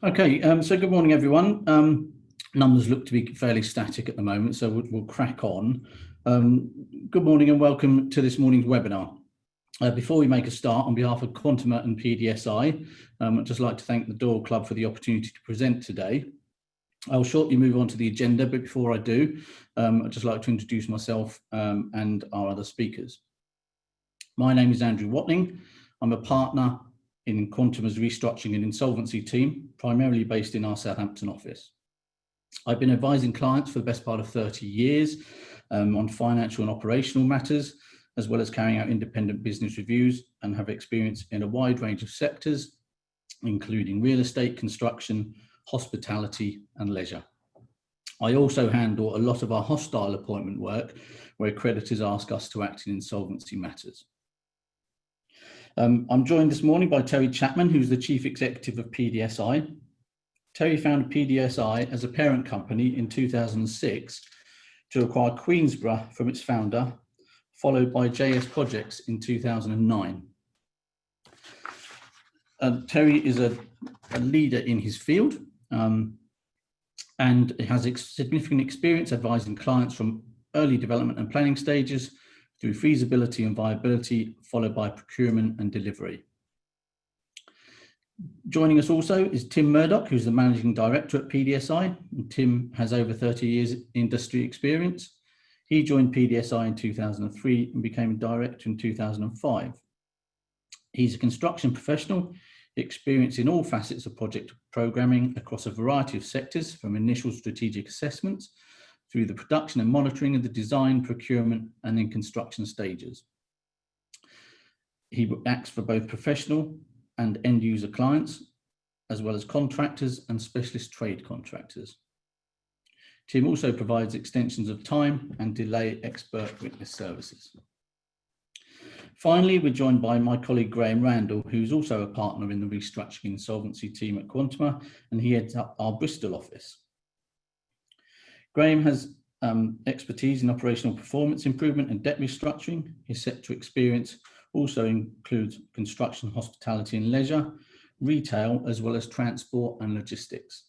Okay, so good morning, everyone. Numbers look to be fairly static at the moment, so we'll crack on. Good morning and welcome to this morning's webinar. Before we make a start, on behalf of Quantuma and PDSI, I'd just like to thank the Door Club for the opportunity to present today. I'll shortly move on to the agenda, but before I do, I'd just like to introduce myself and our other speakers. My name is Andrew Watling. I'm a partner in Quantuma's restructuring and insolvency team, primarily based in our Southampton office. I've been advising clients for the best part of 30 years on financial and operational matters, as well as carrying out independent business reviews, and have experience in a wide range of sectors, including real estate, construction, hospitality, and leisure. I also handle a lot of our hostile appointment work, where creditors ask us to act in insolvency matters. I'm joined this morning by Terry Chapman, who's the Chief Executive of PDSI. Terry founded PDSI as a parent company in 2006 to acquire Queensborough from its founder, followed by JS Projects in 2009. Terry is a leader in his field and has significant experience advising clients from early development and planning stages through feasibility and viability, followed by procurement and delivery. Joining us also is Tim Murdoch, who's the Managing Director at PDSI. And Tim has over 30 years industry experience. He joined PDSI in 2003 and became a director in 2005. He's a construction professional, experienced in all facets of project programming across a variety of sectors, from initial strategic assessments through the production and monitoring of the design, procurement, and in construction stages. He acts for both professional and end user clients, as well as contractors and specialist trade contractors. Tim also provides extensions of time and delay expert witness services. Finally, we're joined by my colleague Graham Randall, who's also a partner in the restructuring insolvency team at Quantuma, and he heads up our Bristol office. Graham has expertise in operational performance improvement and debt restructuring. His sector experience also includes construction, hospitality and leisure, retail, as well as transport and logistics.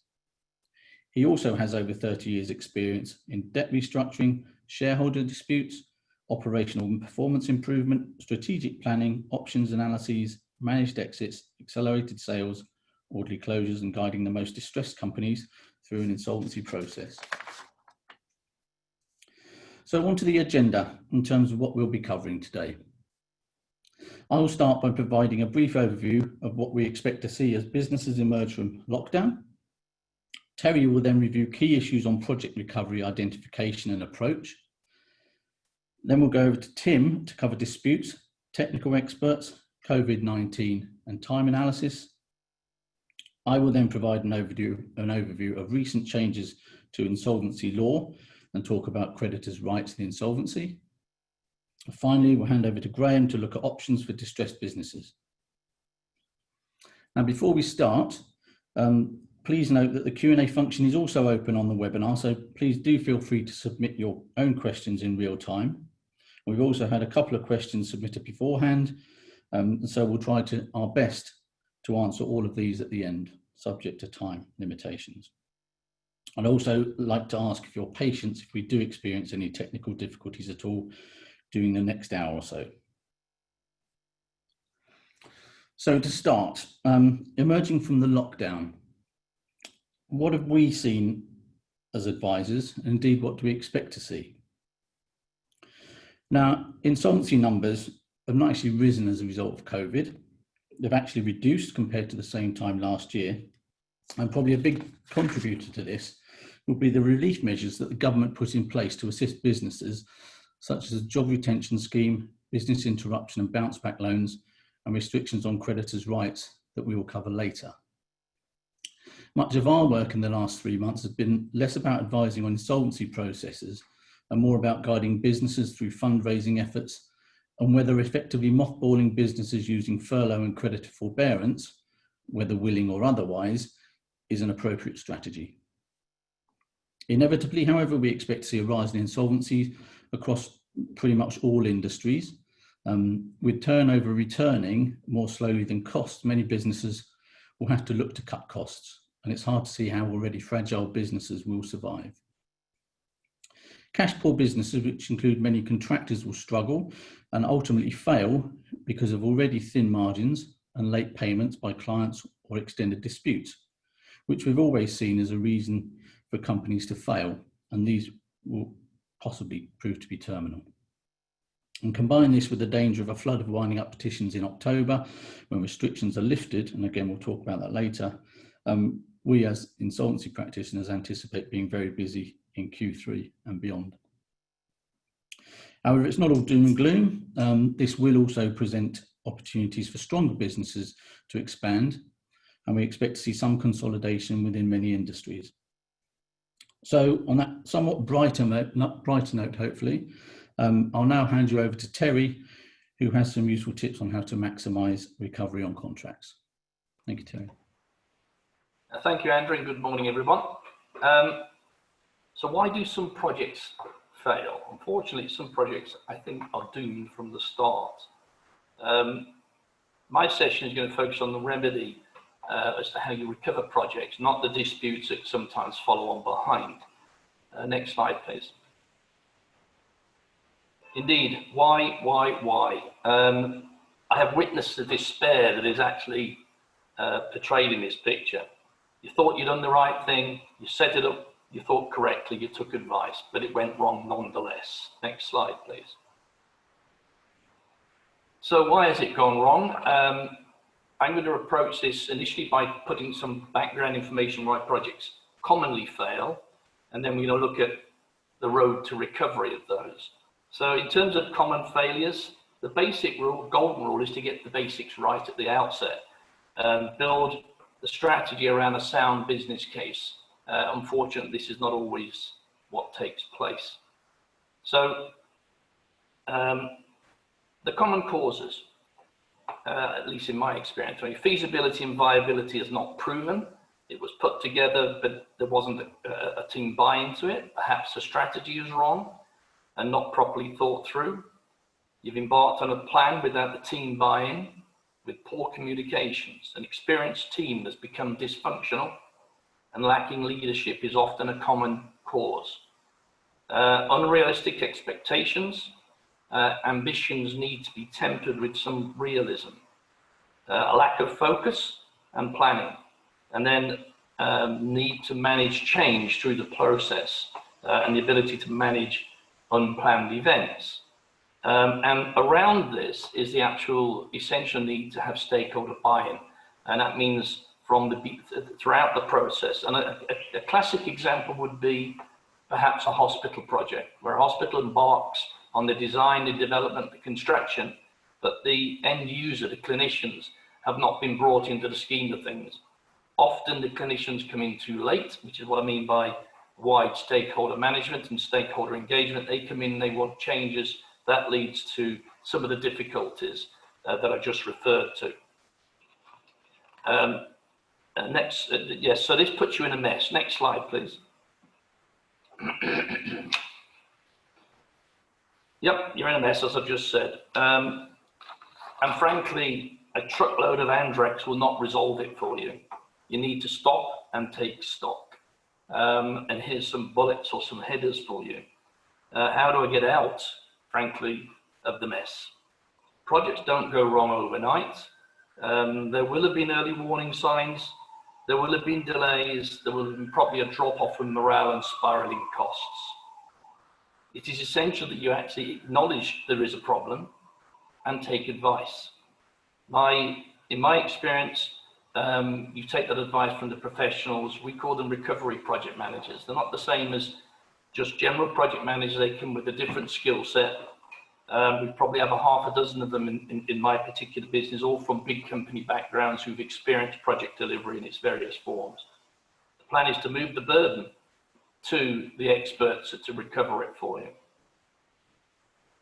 He also has over 30 years experience in debt restructuring, shareholder disputes, operational and performance improvement, strategic planning, options analyses, managed exits, accelerated sales, orderly closures, and guiding the most distressed companies through an insolvency process. So on to the agenda in terms of what we'll be covering today. I will start by providing a brief overview of what we expect to see as businesses emerge from lockdown. Terry will then review key issues on project recovery, identification and approach. Then we'll go over to Tim to cover disputes, technical experts, COVID-19 and time analysis. I will then provide an overview of recent changes to insolvency law and talk about creditors' rights in insolvency. Finally, we'll hand over to Graham to look at options for distressed businesses. Now, before we start, please note that the Q&A function is also open on the webinar, so please do feel free to submit your own questions in real time. We've also had a couple of questions submitted beforehand, so we'll try our best to answer all of these at the end, subject to time limitations. I'd also like to ask for your patience if we do experience any technical difficulties at all during the next hour or so. So to start, emerging from the lockdown, what have we seen as advisors, and indeed what do we expect to see? Now, insolvency numbers have not actually risen as a result of COVID. They've actually reduced compared to the same time last year. And probably a big contributor to this will be the relief measures that the government put in place to assist businesses, such as a job retention scheme, business interruption and bounce back loans, and restrictions on creditors' rights that we will cover later. Much of our work in the last 3 months has been less about advising on insolvency processes and more about guiding businesses through fundraising efforts and whether effectively mothballing businesses using furlough and creditor forbearance, whether willing or otherwise, is an appropriate strategy. Inevitably, however, we expect to see a rise in insolvencies across pretty much all industries. With turnover returning more slowly than costs, many businesses will have to look to cut costs and it's hard to see how already fragile businesses will survive. Cash poor businesses, which include many contractors, will struggle and ultimately fail because of already thin margins and late payments by clients or extended disputes, which we've always seen as a reason for companies to fail, and these will possibly prove to be terminal. And combine this with the danger of a flood of winding up petitions in October when restrictions are lifted, and again we'll talk about that later, we as insolvency practitioners anticipate being very busy in Q3 and beyond. However, it's not all doom and gloom. This will also present opportunities for stronger businesses to expand, and we expect to see some consolidation within many industries. So on that somewhat brighter note, hopefully, I'll now hand you over to Terry, who has some useful tips on how to maximise recovery on contracts. Thank you, Terry. Thank you, Andrew, and good morning, everyone. So why do some projects fail? Unfortunately, some projects, I think, are doomed from the start. My session is going to focus on the remedy as to how you recover projects, not the disputes that sometimes follow on behind. Next slide, please. Indeed, why? I have witnessed the despair that is actually portrayed in this picture. You thought you'd done the right thing, you set it up, you thought correctly, you took advice, but it went wrong nonetheless. Next slide, please. So why has it gone wrong? I'm going to approach this initially by putting some background information why projects commonly fail, and then we're going to look at the road to recovery of those. So in terms of common failures, the basic rule, golden rule, is to get the basics right at the outset. Build the strategy around a sound business case. Unfortunately, this is not always what takes place. So the common causes, at least in my experience, feasibility and viability is not proven. It was put together, but there wasn't a team buy into it. Perhaps the strategy is wrong and not properly thought through. You've embarked on a plan without the team buy-in, with poor communications. An experienced team that's become dysfunctional, and lacking leadership is often a common cause. Unrealistic expectations, ambitions need to be tempered with some realism. A lack of focus and planning, and then need to manage change through the process, and the ability to manage unplanned events. And around this is the actual essential need to have stakeholder buy-in, and that means throughout the process. And a classic example would be perhaps a hospital project, where a hospital embarks on the design, the development, the construction, but the end user, the clinicians, have not been brought into the scheme of things. Often the clinicians come in too late, which is what I mean by wide stakeholder management and stakeholder engagement. They come in, they want changes. That leads to some of the difficulties that I just referred to. Yes, so this puts you in a mess. Next slide, please. Yep, you're in a mess, as I've just said. And frankly, a truckload of Andrex will not resolve it for you. You need to stop and take stock. And here's some bullets or some headers for you. How do I get out, frankly, of the mess? Projects don't go wrong overnight. There will have been early warning signs. There will have been delays. There will have been probably a drop-off in morale and spiraling costs. It is essential that you actually acknowledge there is a problem and take advice. In my experience, you take that advice from the professionals. We call them recovery project managers. They're not the same as just general project managers. They come with a different skill set. We probably have a half a dozen of them in my particular business, all from big company backgrounds who've experienced project delivery in its various forms. The plan is to move the burden to the experts to recover it for you.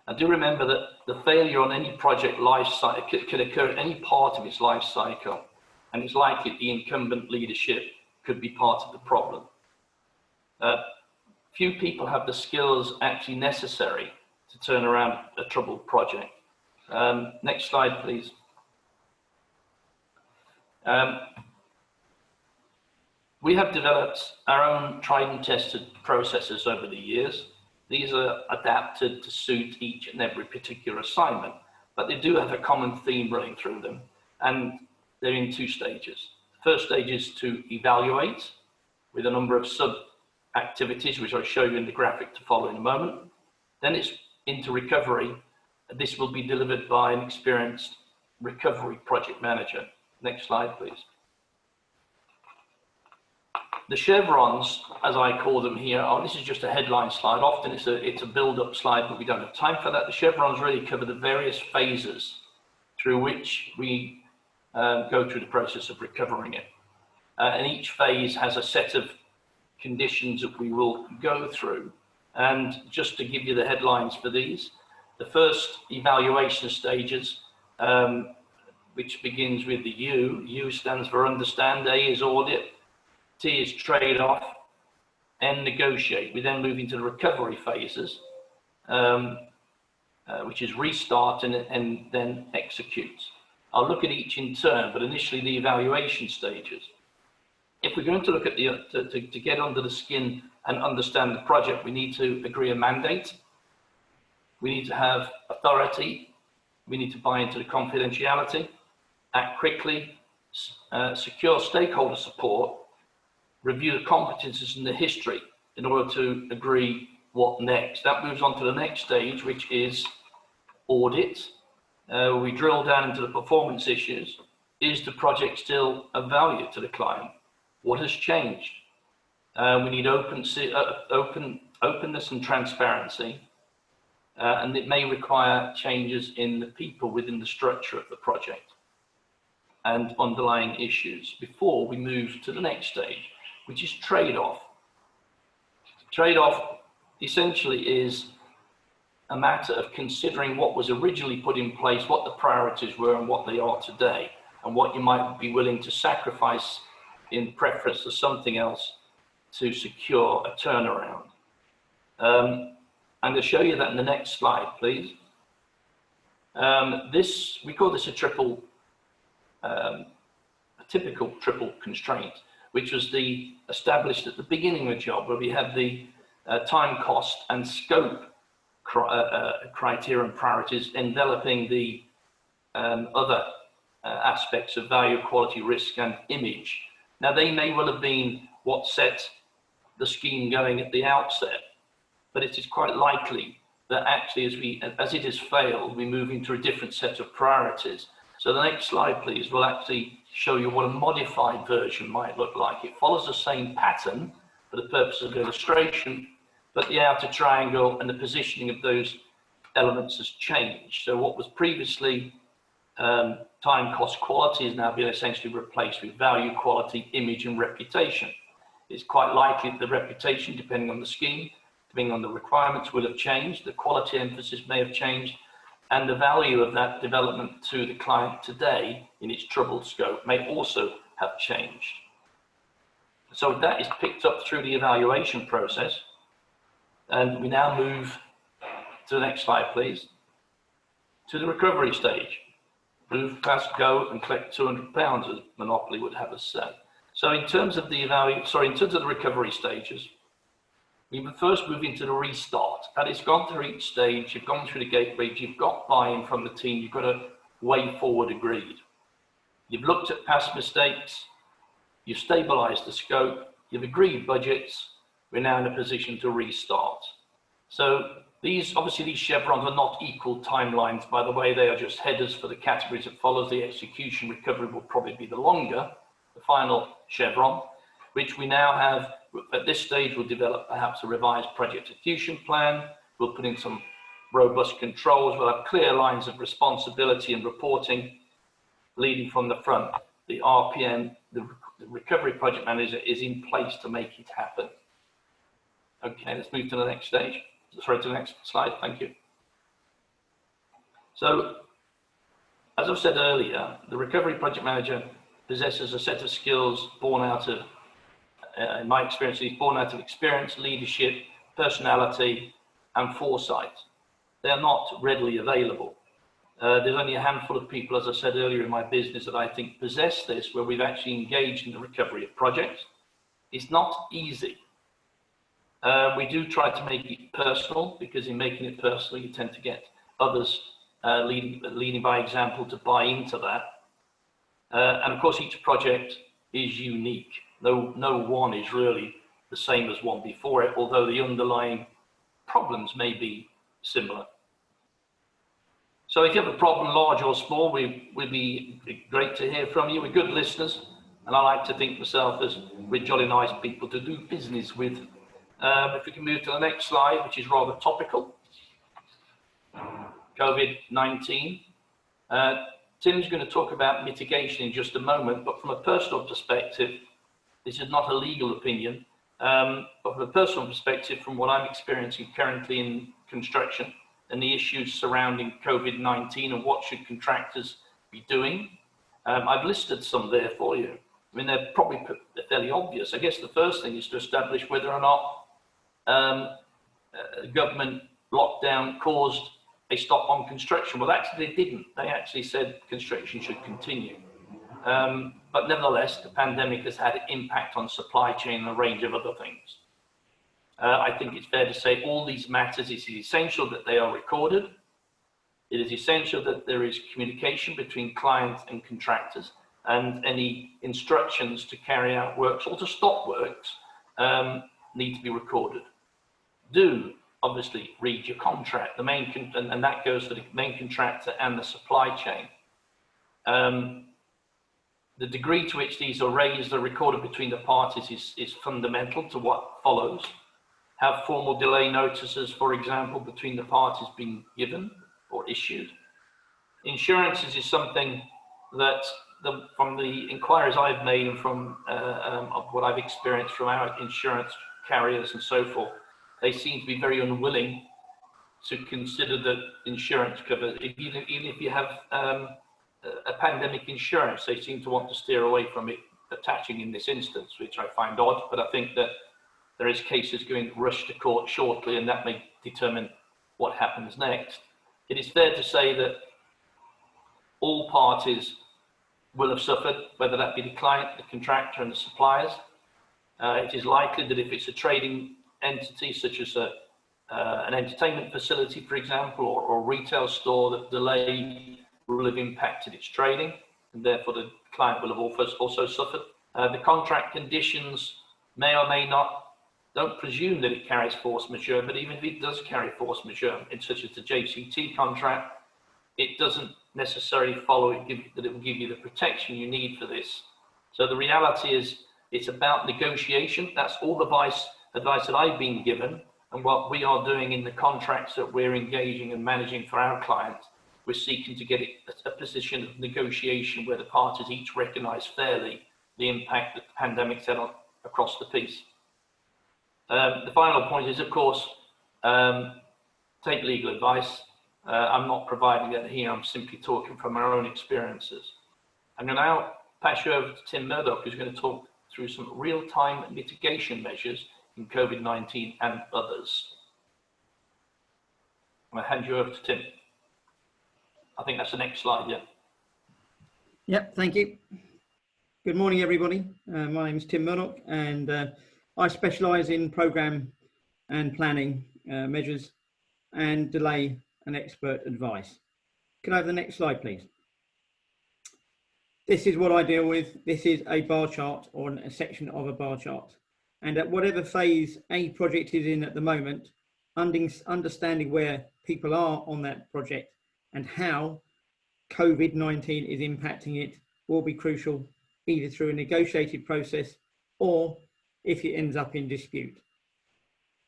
And do remember that the failure on any project life cycle could occur at any part of its life cycle, and it's likely the incumbent leadership could be part of the problem. Few people have the skills actually necessary to turn around a troubled project. Next slide, please. We have developed our own tried and tested processes over the years. These are adapted to suit each and every particular assignment, but they do have a common theme running through them, and they're in two stages. The first stage is to evaluate with a number of sub-activities, which I'll show you in the graphic to follow in a moment. Then it's into recovery. This will be delivered by an experienced recovery project manager. Next slide, please. The chevrons, as I call them here, this is just a headline slide. Often it's a build-up slide, but we don't have time for that. The chevrons really cover the various phases through which we go through the process of recovering it. And each phase has a set of conditions that we will go through. And just to give you the headlines for these, the first evaluation stages, which begins with the U. U stands for understand, A is audit, T is trade-off, N negotiate. We then move into the recovery phases, which is restart and then execute. I'll look at each in turn, but initially the evaluation stages. If we're going to look at to get under the skin and understand the project, we need to agree a mandate. We need to have authority. We need to buy into the confidentiality, act quickly, secure stakeholder support, review the competences and the history in order to agree what next. That moves on to the next stage, which is audit. We drill down into the performance issues. Is the project still of value to the client? What has changed? We need openness and transparency, and it may require changes in the people within the structure of the project and underlying issues before we move to the next stage, which is trade-off. Trade-off essentially is a matter of considering what was originally put in place, what the priorities were and what they are today, and what you might be willing to sacrifice in preference to something else to secure a turnaround. I'm going to show you that in the next slide, please. We call this a typical triple constraint, which was established at the beginning of the job, where we had the time, cost, and scope criteria and priorities enveloping the other aspects of value, quality, risk, and image. Now, they may well have been what set the scheme going at the outset, but it is quite likely that actually as it has failed, we move into a different set of priorities. So the next slide, please, will actually show you what a modified version might look like. It follows the same pattern for the purpose of illustration, but the outer triangle and the positioning of those elements has changed. So what was previously time, cost, quality has now been essentially replaced with value, quality, image, and reputation. It's quite likely that the reputation, depending on the scheme, depending on the requirements, will have changed. The quality emphasis may have changed, and the value of that development to the client today in its troubled scope may also have changed. So that is picked up through the evaluation process, and we now move to the next slide, please, to the recovery stage. Move, pass, go, and collect £200, as Monopoly would have us say. So in terms of the recovery stages, we would first move into the restart. That is, gone through each stage, you've gone through the gateway, you've got buy-in from the team, you've got a way forward agreed. You've looked at past mistakes, you've stabilized the scope, you've agreed budgets, we're now in a position to restart. So obviously these chevrons are not equal timelines, by the way, they are just headers for the categories that follows. The execution recovery will probably be the longer, the final chevron, which we now have. At this stage, we'll develop perhaps a revised project execution plan. We'll put in some robust controls. We'll have clear lines of responsibility and reporting leading from the front. The RPM, the recovery project manager, is in place to make it happen. Okay, let's move to the next stage. Sorry, to the next slide. Thank you. So, as I've said earlier, the recovery project manager possesses a set of skills born out of, in my experience, he's born out of experience, leadership, personality, and foresight. They are not readily available. There's only a handful of people, as I said earlier, in my business that I think possess this, where we've actually engaged in the recovery of projects. It's not easy. We do try to make it personal, because in making it personal, you tend to get others leading by example to buy into that. And of course, each project is unique. No one is really the same as one before it, although the underlying problems may be similar. So if you have a problem, large or small, we'd be great to hear from you. We're good listeners, and I like to think myself as we're jolly nice people to do business with. If we can move to the next slide, which is rather topical. COVID-19. Tim's going to talk about mitigation in just a moment, but from a personal perspective, this is not a legal opinion, but from a personal perspective, from what I'm experiencing currently in construction and the issues surrounding COVID-19 and what should contractors be doing, I've listed some there for you. I mean, they're probably fairly obvious. I guess the first thing is to establish whether or not government lockdown caused a stop on construction. Well, actually they didn't. They actually said construction should continue. But nevertheless, the pandemic has had an impact on supply chain and a range of other things. I think it's fair to say all these matters, it is essential that they are recorded. It is essential that there is communication between clients and contractors, and any instructions to carry out works or to stop works need to be recorded. Do obviously read your contract, and that goes for the main contractor and the supply chain. The degree to which these are raised or recorded between the parties is fundamental to what follows. Have formal delay notices, for example, between the parties being given or issued. Insurances is something that, from the inquiries I've made and from of what I've experienced from our insurance carriers and so forth, they seem to be very unwilling to consider the insurance cover. Even if you have a pandemic insurance, they seem to want to steer away from it attaching in this instance, which I find odd, but I think that there is cases going rush to court shortly, and that may determine what happens next. It is fair to say that all parties will have suffered, whether that be the client, the contractor, and the suppliers. It is likely that if it's a trading entity, such as an entertainment facility, for example, or a retail store, that delay will have impacted its trading, and therefore the client will have also suffered. The contract conditions may or may not, don't presume that it carries force majeure, but even if it does carry force majeure, such as the JCT contract, it doesn't necessarily follow that it will give you the protection you need for this. So the reality is, it's about negotiation. That's all the advice that I've been given, and what we are doing in the contracts that we're engaging and managing for our clients. We're seeking to get a position of negotiation where the parties each recognise fairly the impact that the pandemic's had across the piece. The final point is, of course, take legal advice. I'm not providing that here, I'm simply talking from our own experiences. I'm going to now pass you over to Tim Murdoch, who's going to talk through some real-time mitigation measures in COVID-19 and others. I'm going to hand you over to Tim. I think that's the next slide, yeah. Yep, thank you. Good morning, everybody. My name is Tim Murdoch, and I specialise in programme and planning measures and delay and expert advice. Can I have the next slide, please? This is what I deal with. This is a bar chart, or a section of a bar chart. And at whatever phase a project is in at the moment, understanding where people are on that project and how COVID-19 is impacting it will be crucial, either through a negotiated process or if it ends up in dispute.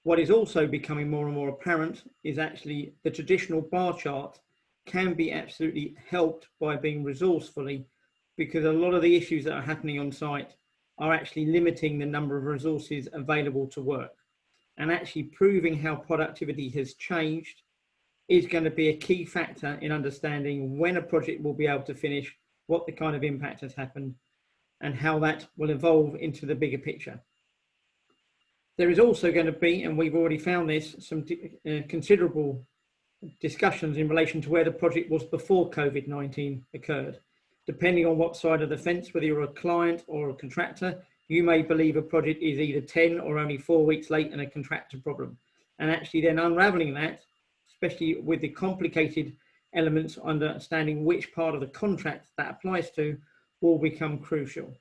What is also becoming more and more apparent is actually the traditional bar chart can be absolutely helped by being resourcefully, because a lot of the issues that are happening on site are actually limiting the number of resources available to work. And actually proving how productivity has changed is going to be a key factor in understanding when a project will be able to finish, what the kind of impact has happened, and how that will evolve into the bigger picture. There is also going to be, and we've already found this, some considerable discussions in relation to where the project was before COVID-19 occurred. Depending on what side of the fence, whether you're a client or a contractor, you may believe a project is either 10 or only 4 weeks late and a contractor problem. And actually then unraveling that, especially with the complicated elements, understanding which part of the contract that applies to, will become crucial.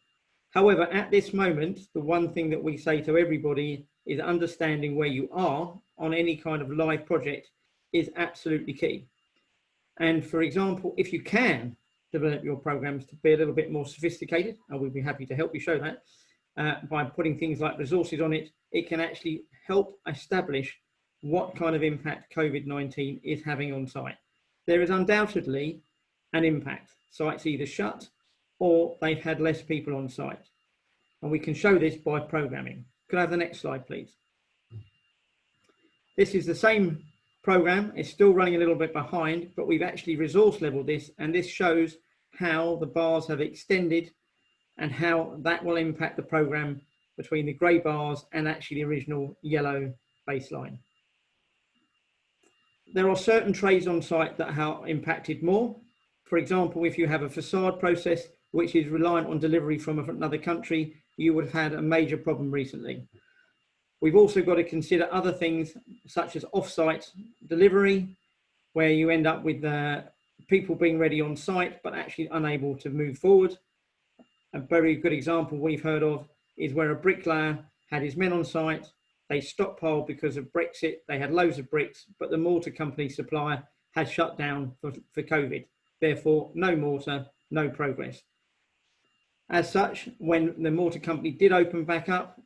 However, at this moment, the one thing that we say to everybody is understanding where you are on any kind of live project is absolutely key. And for example, if you can develop your programs to be a little bit more sophisticated, and we'd be happy to help you show that, by putting things like resources on it, it can actually help establish what kind of impact COVID-19 is having on site. There is undoubtedly an impact. Sites either shut or they've had less people on site. And we can show this by programming. Could I have the next slide, please? This is the same program. It's still running a little bit behind, but we've actually resource leveled this, and this shows how the bars have extended and how that will impact the program between the grey bars and actually the original yellow baseline. There are certain trades on site that are impacted more. For example, if you have a facade process which is reliant on delivery from another country, you would have had a major problem recently. We've also got to consider other things such as off-site delivery, where you end up with people being ready on site but actually unable to move forward. A very good example we've heard of is where a bricklayer had his men on site. They stockpiled because of Brexit. They had loads of bricks, but the mortar company supplier had shut down for COVID. Therefore, no mortar, no progress. As such, when the mortar company did open back up,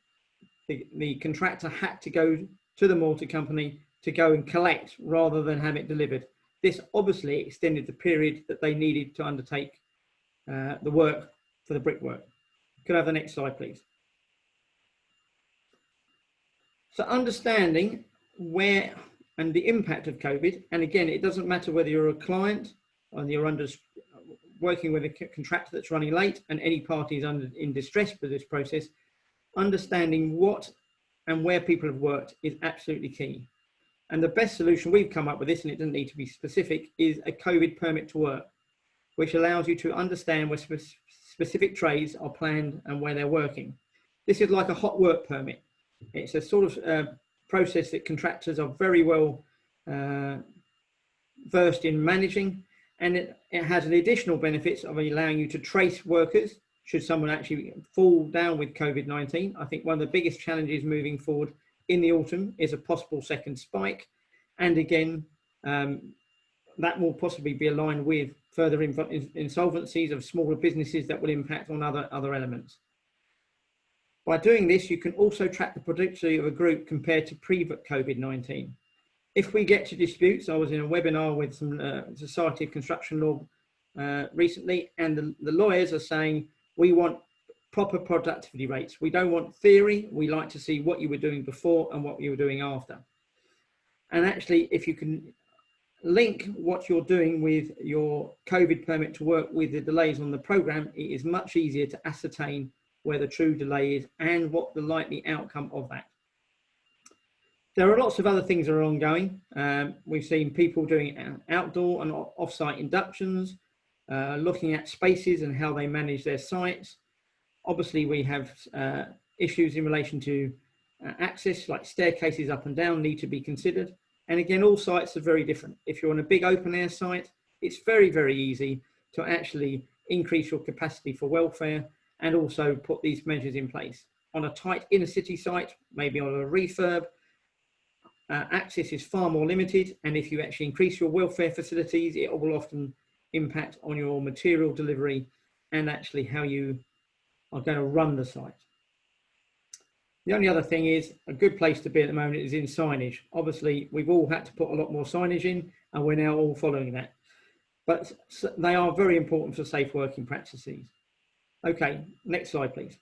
the contractor had to go to the mortar company to go and collect rather than have it delivered. This obviously extended the period that they needed to undertake the work for the brickwork. Could I have the next slide, please? So understanding where and the impact of COVID, and again, it doesn't matter whether you're a client or you're working with a contractor that's running late and any party is in distress for this process, understanding what and where people have worked is absolutely key. And the best solution we've come up with this, and it doesn't need to be specific, is a COVID permit to work, which allows you to understand where specific trades are planned and where they're working. This is like a hot work permit. It's a sort of process that contractors are very well versed in managing, and it has an additional benefits of allowing you to trace workers should someone actually fall down with COVID-19. I think one of the biggest challenges moving forward in the autumn is a possible second spike. And again, that will possibly be aligned with further insolvencies of smaller businesses that will impact on other elements. By doing this, you can also track the productivity of a group compared to pre-COVID-19. If we get to disputes, I was in a webinar with some Society of Construction Law recently, and the lawyers are saying, we want proper productivity rates. We don't want theory. We like to see what you were doing before and what you were doing after. And actually, if you can link what you're doing with your COVID permit to work with the delays on the program, it is much easier to ascertain where the true delay is and what the likely outcome of that. There are lots of other things that are ongoing. We've seen people doing outdoor and off-site inductions, looking at spaces and how they manage their sites. Obviously, we have issues in relation to access, like staircases up and down need to be considered. And again, all sites are very different. If you're on a big open air site, it's very, very easy to actually increase your capacity for welfare and also put these measures in place. On a tight inner city site, maybe on a refurb, access is far more limited. And if you actually increase your welfare facilities, it will often impact on your material delivery and actually how you are going to run the site. The only other thing is a good place to be at the moment is in signage. Obviously, we've all had to put a lot more signage in and we're now all following that. But they are very important for safe working practices. Okay, next slide, please.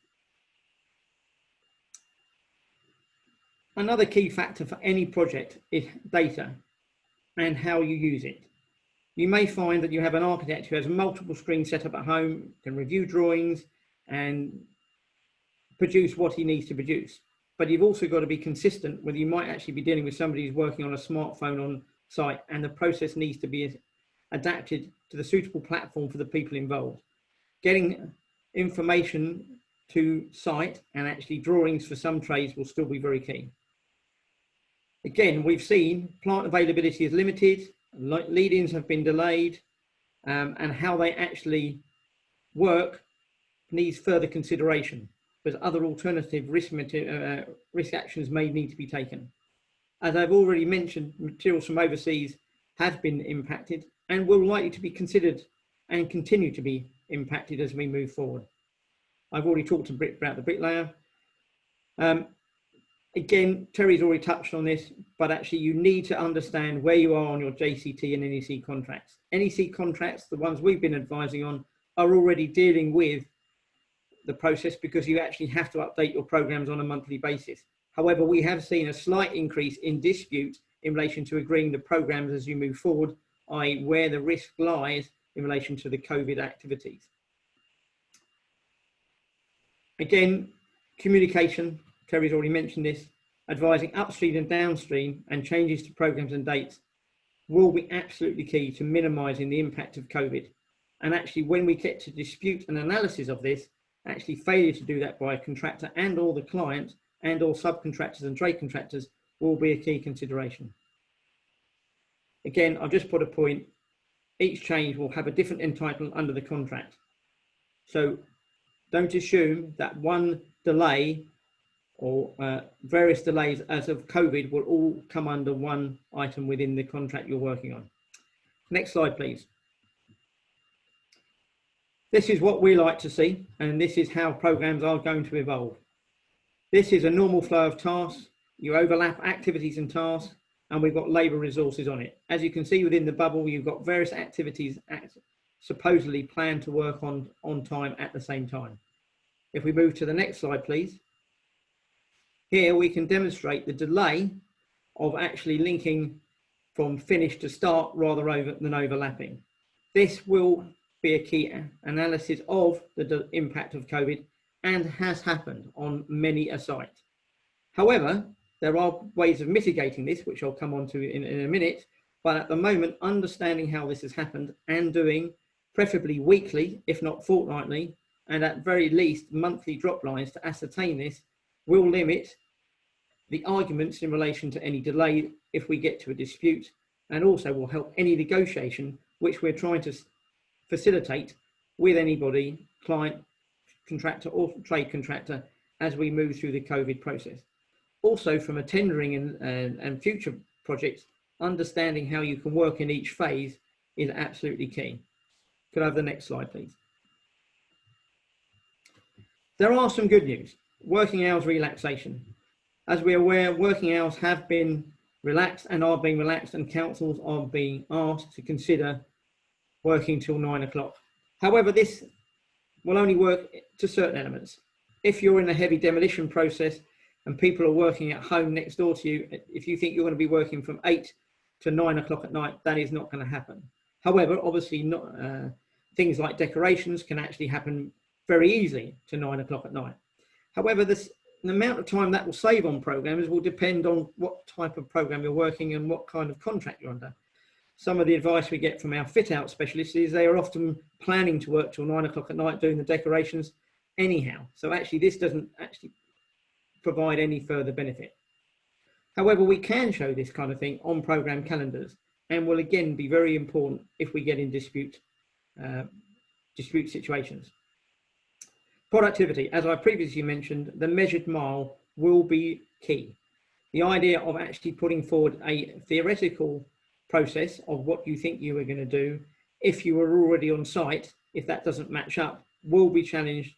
Another key factor for any project is data and how you use it. You may find that you have an architect who has multiple screens set up at home, can review drawings and produce what he needs to produce. But you've also got to be consistent whether you might actually be dealing with somebody who's working on a smartphone on site, and the process needs to be adapted to the suitable platform for the people involved. Getting information to site, and actually drawings for some trades will still be very key. Again, we've seen plant availability is limited, lead-ins have been delayed, and how they actually work needs further consideration, because other alternative risk actions may need to be taken. As I've already mentioned, materials from overseas have been impacted and will likely to be considered and continue to be impacted as we move forward. I've already talked a bit about the bricklayer. Again, Terry's already touched on this, but actually you need to understand where you are on your JCT and NEC contracts. NEC contracts, the ones we've been advising on, are already dealing with the process because you actually have to update your programs on a monthly basis. However, we have seen a slight increase in dispute in relation to agreeing the programs as you move forward, i.e. where the risk lies in relation to the COVID activities. Again, communication, Terry's already mentioned this, advising upstream and downstream and changes to programs and dates will be absolutely key to minimizing the impact of COVID. And actually, when we get to dispute and analysis of this, actually failure to do that by a contractor and or the client and or subcontractors and trade contractors will be a key consideration. Again, I've just put a point, each change will have a different entitlement under the contract. So don't assume that one delay or various delays as of COVID will all come under one item within the contract you're working on. Next slide, please. This is what we like to see, and this is how programs are going to evolve. This is a normal flow of tasks. You overlap activities and tasks, and we've got labour resources on it. As you can see within the bubble, you've got various activities supposedly planned to work on time at the same time. If we move to the next slide, please. Here we can demonstrate the delay of actually linking from finish to start rather than overlapping. This will be a key analysis of the impact of COVID and has happened on many a site. However, there are ways of mitigating this, which I'll come on to in a minute, but at the moment, understanding how this has happened and doing preferably weekly, if not fortnightly, and at very least monthly drop lines to ascertain this will limit the arguments in relation to any delay if we get to a dispute, and also will help any negotiation which we're trying to facilitate with anybody, client, contractor or trade contractor as we move through the COVID process. Also from a tendering and future projects, understanding how you can work in each phase is absolutely key. Could I have the next slide, please? There are some good news. Working hours relaxation. As we're aware, working hours have been relaxed and are being relaxed, and councils are being asked to consider working till 9 o'clock. However, this will only work to certain elements. If you're in a heavy demolition process and people are working at home next door to you, if you think you're going to be working from 8 to 9 o'clock at night, that is not going to happen. However, obviously, things like decorations can actually happen very easily to 9 o'clock at night. However, the amount of time that will save on programs will depend on what type of program you're working and what kind of contract you're under. Some of the advice we get from our fit-out specialists is they are often planning to work till 9 o'clock at night doing the decorations anyhow. So actually this doesn't actually provide any further benefit. However, we can show this kind of thing on program calendars and will again be very important if we get in dispute situations. Productivity, as I previously mentioned, the measured mile will be key. The idea of actually putting forward a theoretical process of what you think you are going to do if you are already on site, if that doesn't match up, will be challenged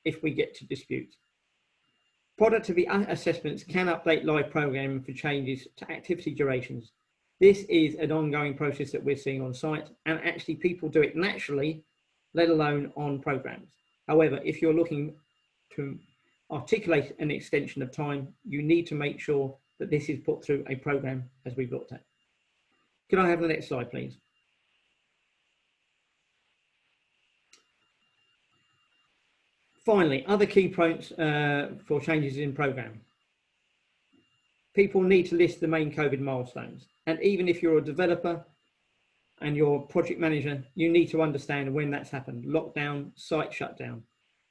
if we get to dispute. Productivity assessments can update live programming for changes to activity durations. This is an ongoing process that we're seeing on site, and actually people do it naturally, let alone on programs. However, if you're looking to articulate an extension of time, you need to make sure that this is put through a program as we've looked at. Can I have the next slide, please? Finally, other key points for changes in program. People need to list the main COVID milestones. And even if you're a developer and you're a project manager, you need to understand when that's happened. Lockdown, site shutdown.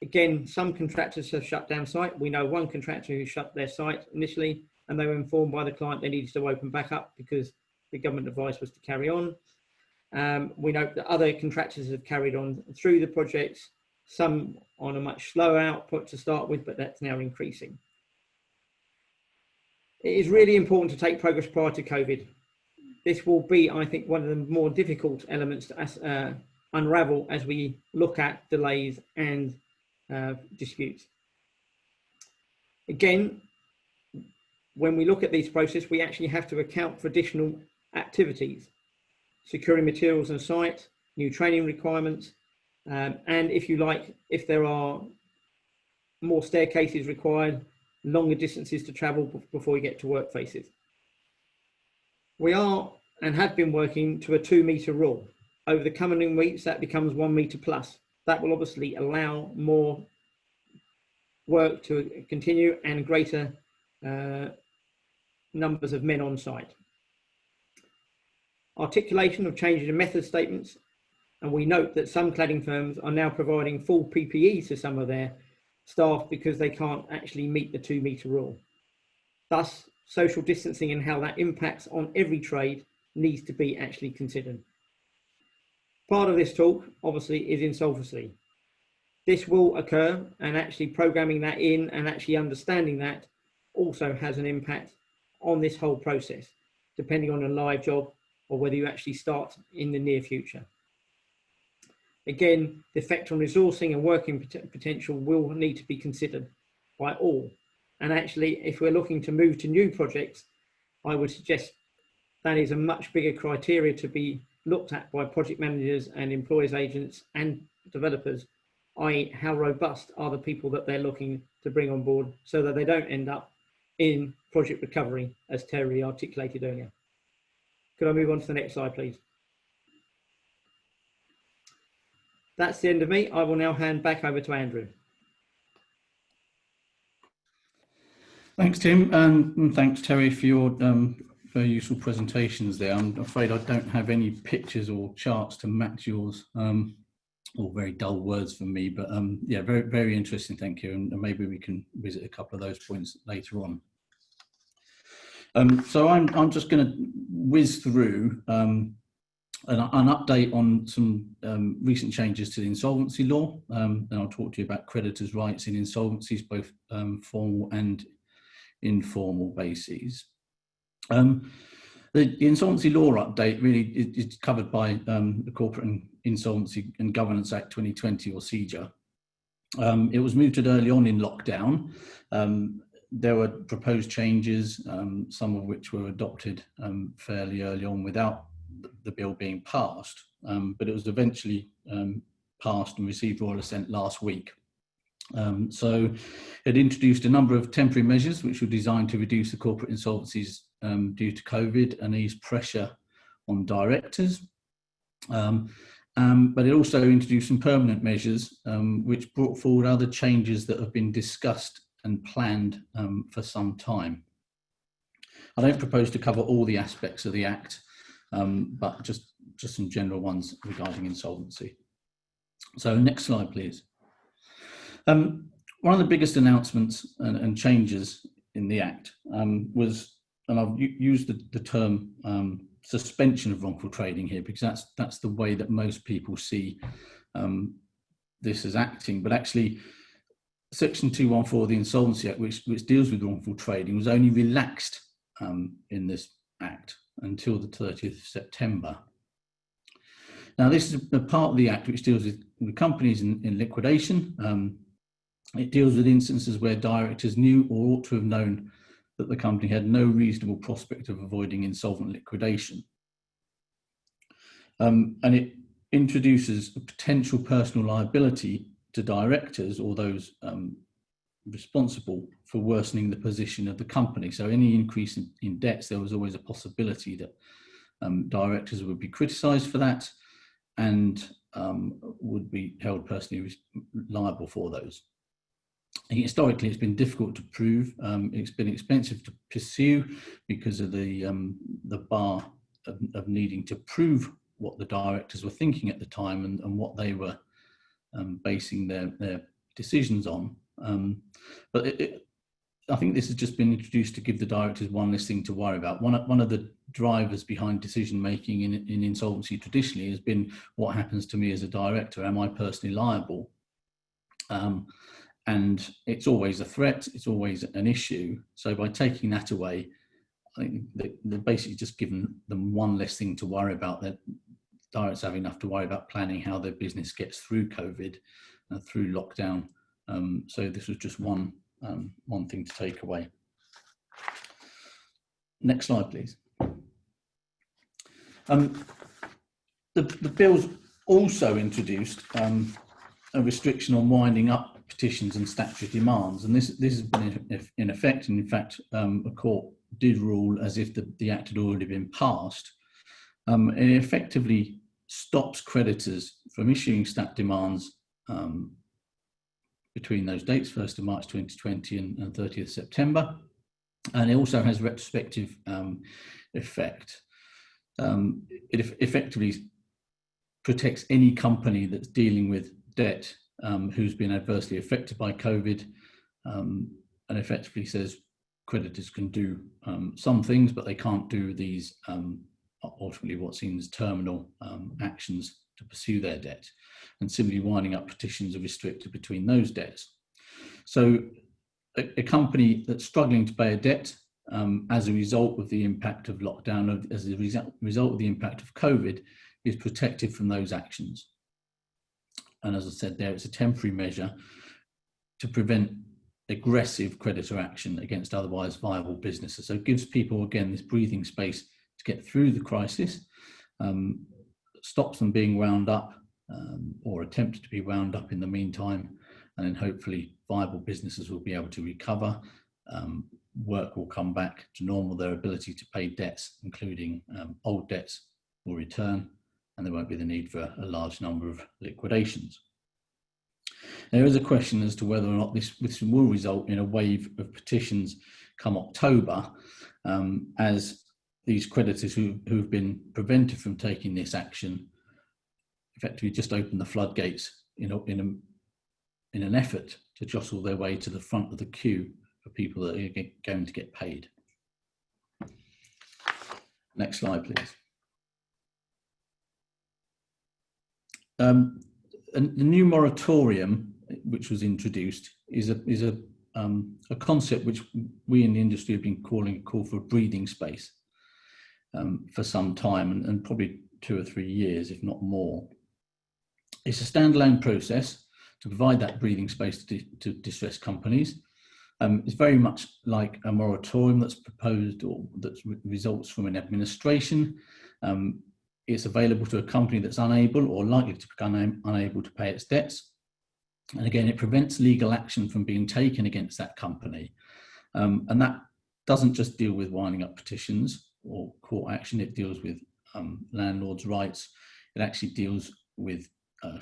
Again, some contractors have shut down site. We know one contractor who shut their site initially, and they were informed by the client they needed to open back up because the government advice was to carry on. We know that other contractors have carried on through the projects, some on a much slower output to start with, but that's now increasing. It is really important to take progress prior to COVID. This will be, I think, one of the more difficult elements to unravel as we look at delays and disputes. Again, when we look at these processes, we actually have to account for additional activities, securing materials on site, new training requirements, and if you like, if there are more staircases required, longer distances to travel before you get to work faces. We are and have been working to a 2 metre rule. Over the coming weeks, that becomes 1 metre plus. That will obviously allow more work to continue and greater numbers of men on site. Articulation of changes in method statements, and we note that some cladding firms are now providing full PPE to some of their staff because they can't actually meet the 2 metre rule. Thus, social distancing and how that impacts on every trade needs to be actually considered. Part of this talk, obviously, is insolvency. This will occur, and actually programming that in and actually understanding that also has an impact on this whole process, depending on a live job or whether you actually start in the near future. Again, the effect on resourcing and working potential will need to be considered by all. And actually, if we're looking to move to new projects, I would suggest that is a much bigger criteria to be looked at by project managers and employers agents and developers, i.e. how robust are the people that they're looking to bring on board so that they don't end up in project recovery, as Terry articulated earlier. Could I move on to the next slide, please? That's the end of me. I will now hand back over to Andrew. Thanks, Tim, and thanks, Terry, for your very useful presentations there. I'm afraid I don't have any pictures or charts to match yours, or very dull words from me, but yeah, very, very interesting, thank you, and maybe we can visit a couple of those points later on. So I'm just going to whiz through an update on some recent changes to the insolvency law, and I'll talk to you about creditors' rights in insolvencies, both formal and informal bases. The Insolvency Law update really is covered by the Corporate and Insolvency and Governance Act 2020, or CJA. It was mooted early on in lockdown. There were proposed changes, some of which were adopted fairly early on without the bill being passed, but it was eventually passed and received royal assent last week. So it introduced a number of temporary measures which were designed to reduce the corporate insolvencies due to COVID and ease pressure on directors. But it also introduced some permanent measures which brought forward other changes that have been discussed and planned for some time. I don't propose to cover all the aspects of the Act, but just some general ones regarding insolvency. So next slide, please. One of the biggest announcements and changes in the Act was, and I've used the term suspension of wrongful trading here because that's the way that most people see this as acting, but actually Section 214 of the Insolvency Act, which deals with wrongful trading, was only relaxed in this Act until the 30th of September. Now, this is a part of the Act which deals with companies in liquidation. It deals with instances where directors knew or ought to have known that the company had no reasonable prospect of avoiding insolvent liquidation. And it introduces a potential personal liability to directors or those responsible for worsening the position of the company. So any increase in debts, there was always a possibility that directors would be criticised for that and would be held personally liable for those. And historically, it's been difficult to prove. It's been expensive to pursue because of the bar of needing to prove what the directors were thinking at the time and what they were basing their decisions on. But I think this has just been introduced to give the directors one less thing to worry about. One of the drivers behind decision making in insolvency traditionally has been what happens to me as a director. Am I personally liable? And it's always a threat. It's always an issue. So by taking that away, I think they're basically just given them one less thing to worry about. That directors have enough to worry about planning how their business gets through COVID, through lockdown. So this was just one thing to take away. Next slide, please. The bill's also introduced a restriction on winding up petitions and statutory demands, and this has been in effect. And in fact, a court did rule as if the act had already been passed. It effectively stops creditors from issuing stat demands between those dates, 1st of March 2020 and 30th September. And it also has retrospective effect. It effectively protects any company that's dealing with debt who's been adversely affected by COVID, and effectively says creditors can do some things, but they can't do these ultimately what seems terminal actions to pursue their debt. And similarly, winding up petitions are restricted between those debts. So a company that's struggling to pay a debt as a result of the impact of lockdown, as a result of the impact of COVID, is protected from those actions. And as I said there, it's a temporary measure to prevent aggressive creditor action against otherwise viable businesses. So it gives people, again, this breathing space to get through the crisis, stops them being wound up or attempted to be wound up in the meantime, and then hopefully viable businesses will be able to recover. Work will come back to normal. Their ability to pay debts, including old debts, will return, and there won't be the need for a large number of liquidations. There is a question as to whether or not this will result in a wave of petitions come October, as these creditors who've been prevented from taking this action effectively just open the floodgates in an effort to jostle their way to the front of the queue for people that are going to get paid. Next slide, please. The new moratorium, which was introduced, is a concept which we in the industry have been call for a breathing space for some time, and probably 2 or 3 years, if not more. It's a standalone process to provide that breathing space to distressed companies. It's very much like a moratorium that's proposed or that results from an administration. It's available to a company that's unable or likely to become unable to pay its debts. And again, it prevents legal action from being taken against that company. And that doesn't just deal with winding up petitions or court action. It deals with landlords' rights. It actually deals with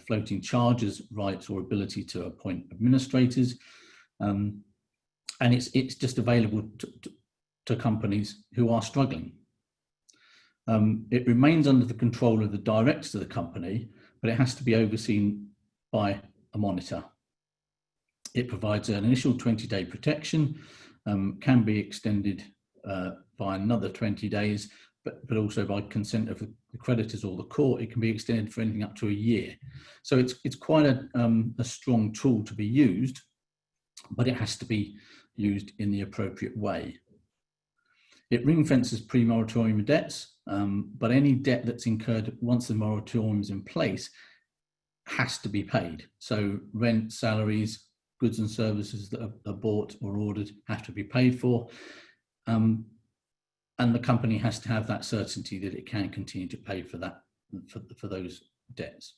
floating charges, rights, or ability to appoint administrators. And it's just available to companies who are struggling. It remains under the control of the directors of the company, but it has to be overseen by a monitor. It provides an initial 20-day protection, can be extended by another 20 days, but also by consent of the creditors or the court, it can be extended for anything up to a year. So it's quite a strong tool to be used, but it has to be used in the appropriate way. It ring fences pre-moratorium debts, but any debt that's incurred once the moratorium is in place has to be paid. So rent, salaries, goods and services that are bought or ordered have to be paid for. And the company has to have that certainty that it can continue to pay for that, for those debts.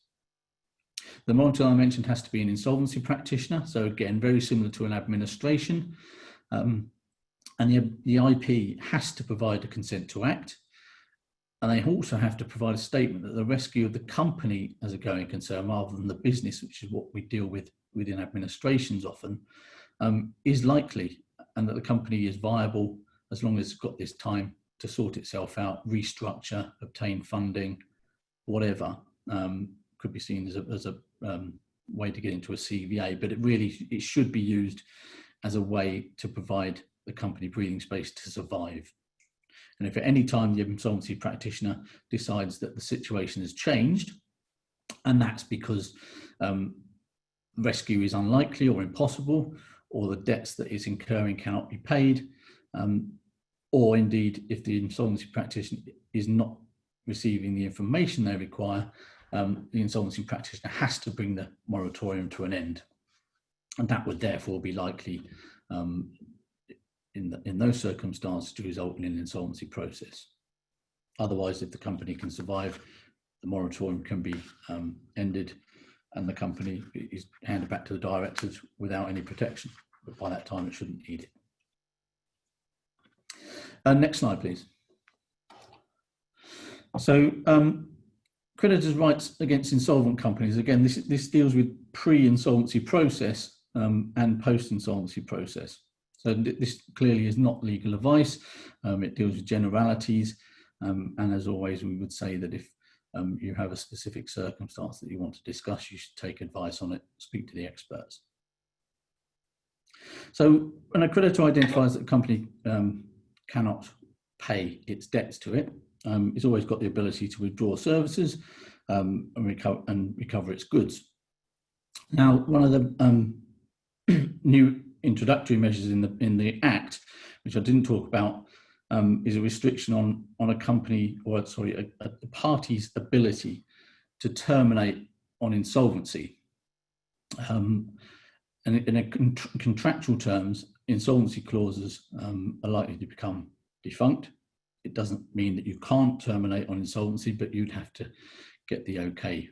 The monitor I mentioned has to be an insolvency practitioner. So again, very similar to an administration. And the IP has to provide a consent to act. And they also have to provide a statement that the rescue of the company as a going concern, rather than the business, which is what we deal with within administrations often, is likely, and that the company is viable as long as it's got this time to sort itself out, restructure, obtain funding, whatever, could be seen as a way to get into a CVA, but it should be used as a way to provide the company breathing space to survive. And if at any time the insolvency practitioner decides that the situation has changed, and that's because rescue is unlikely or impossible, or the debts that it's incurring cannot be paid, or indeed if the insolvency practitioner is not receiving the information they require, the insolvency practitioner has to bring the moratorium to an end. And that would therefore be likely in those circumstances to result in an insolvency process. Otherwise, if the company can survive, the moratorium can be ended and the company is handed back to the directors without any protection. But by that time, it shouldn't need it. Next slide, please. So, creditors' rights against insolvent companies. Again, this deals with pre-insolvency process and post-insolvency process. So this clearly is not legal advice. It deals with generalities. And as always, we would say that if you have a specific circumstance that you want to discuss, you should take advice on it, speak to the experts. So when a creditor identifies that a company cannot pay its debts to it, it's always got the ability to withdraw services and recover its goods. Now, one of the new introductory measures in the Act, which I didn't talk about, is a restriction on a company, or sorry, a party's ability to terminate on insolvency. And in contractual terms, insolvency clauses are likely to become defunct. It doesn't mean that you can't terminate on insolvency, but you'd have to get the okay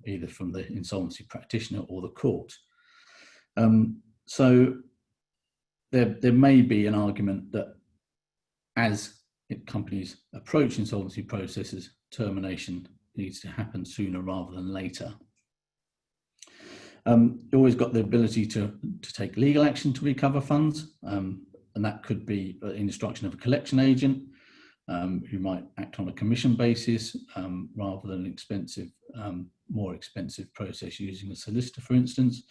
either from the insolvency practitioner or the court. So there may be an argument that as companies approach insolvency processes, termination needs to happen sooner rather than later. You always got the ability to take legal action to recover funds, and that could be instruction of a collection agent who might act on a commission basis rather than an more expensive process using a solicitor, for instance.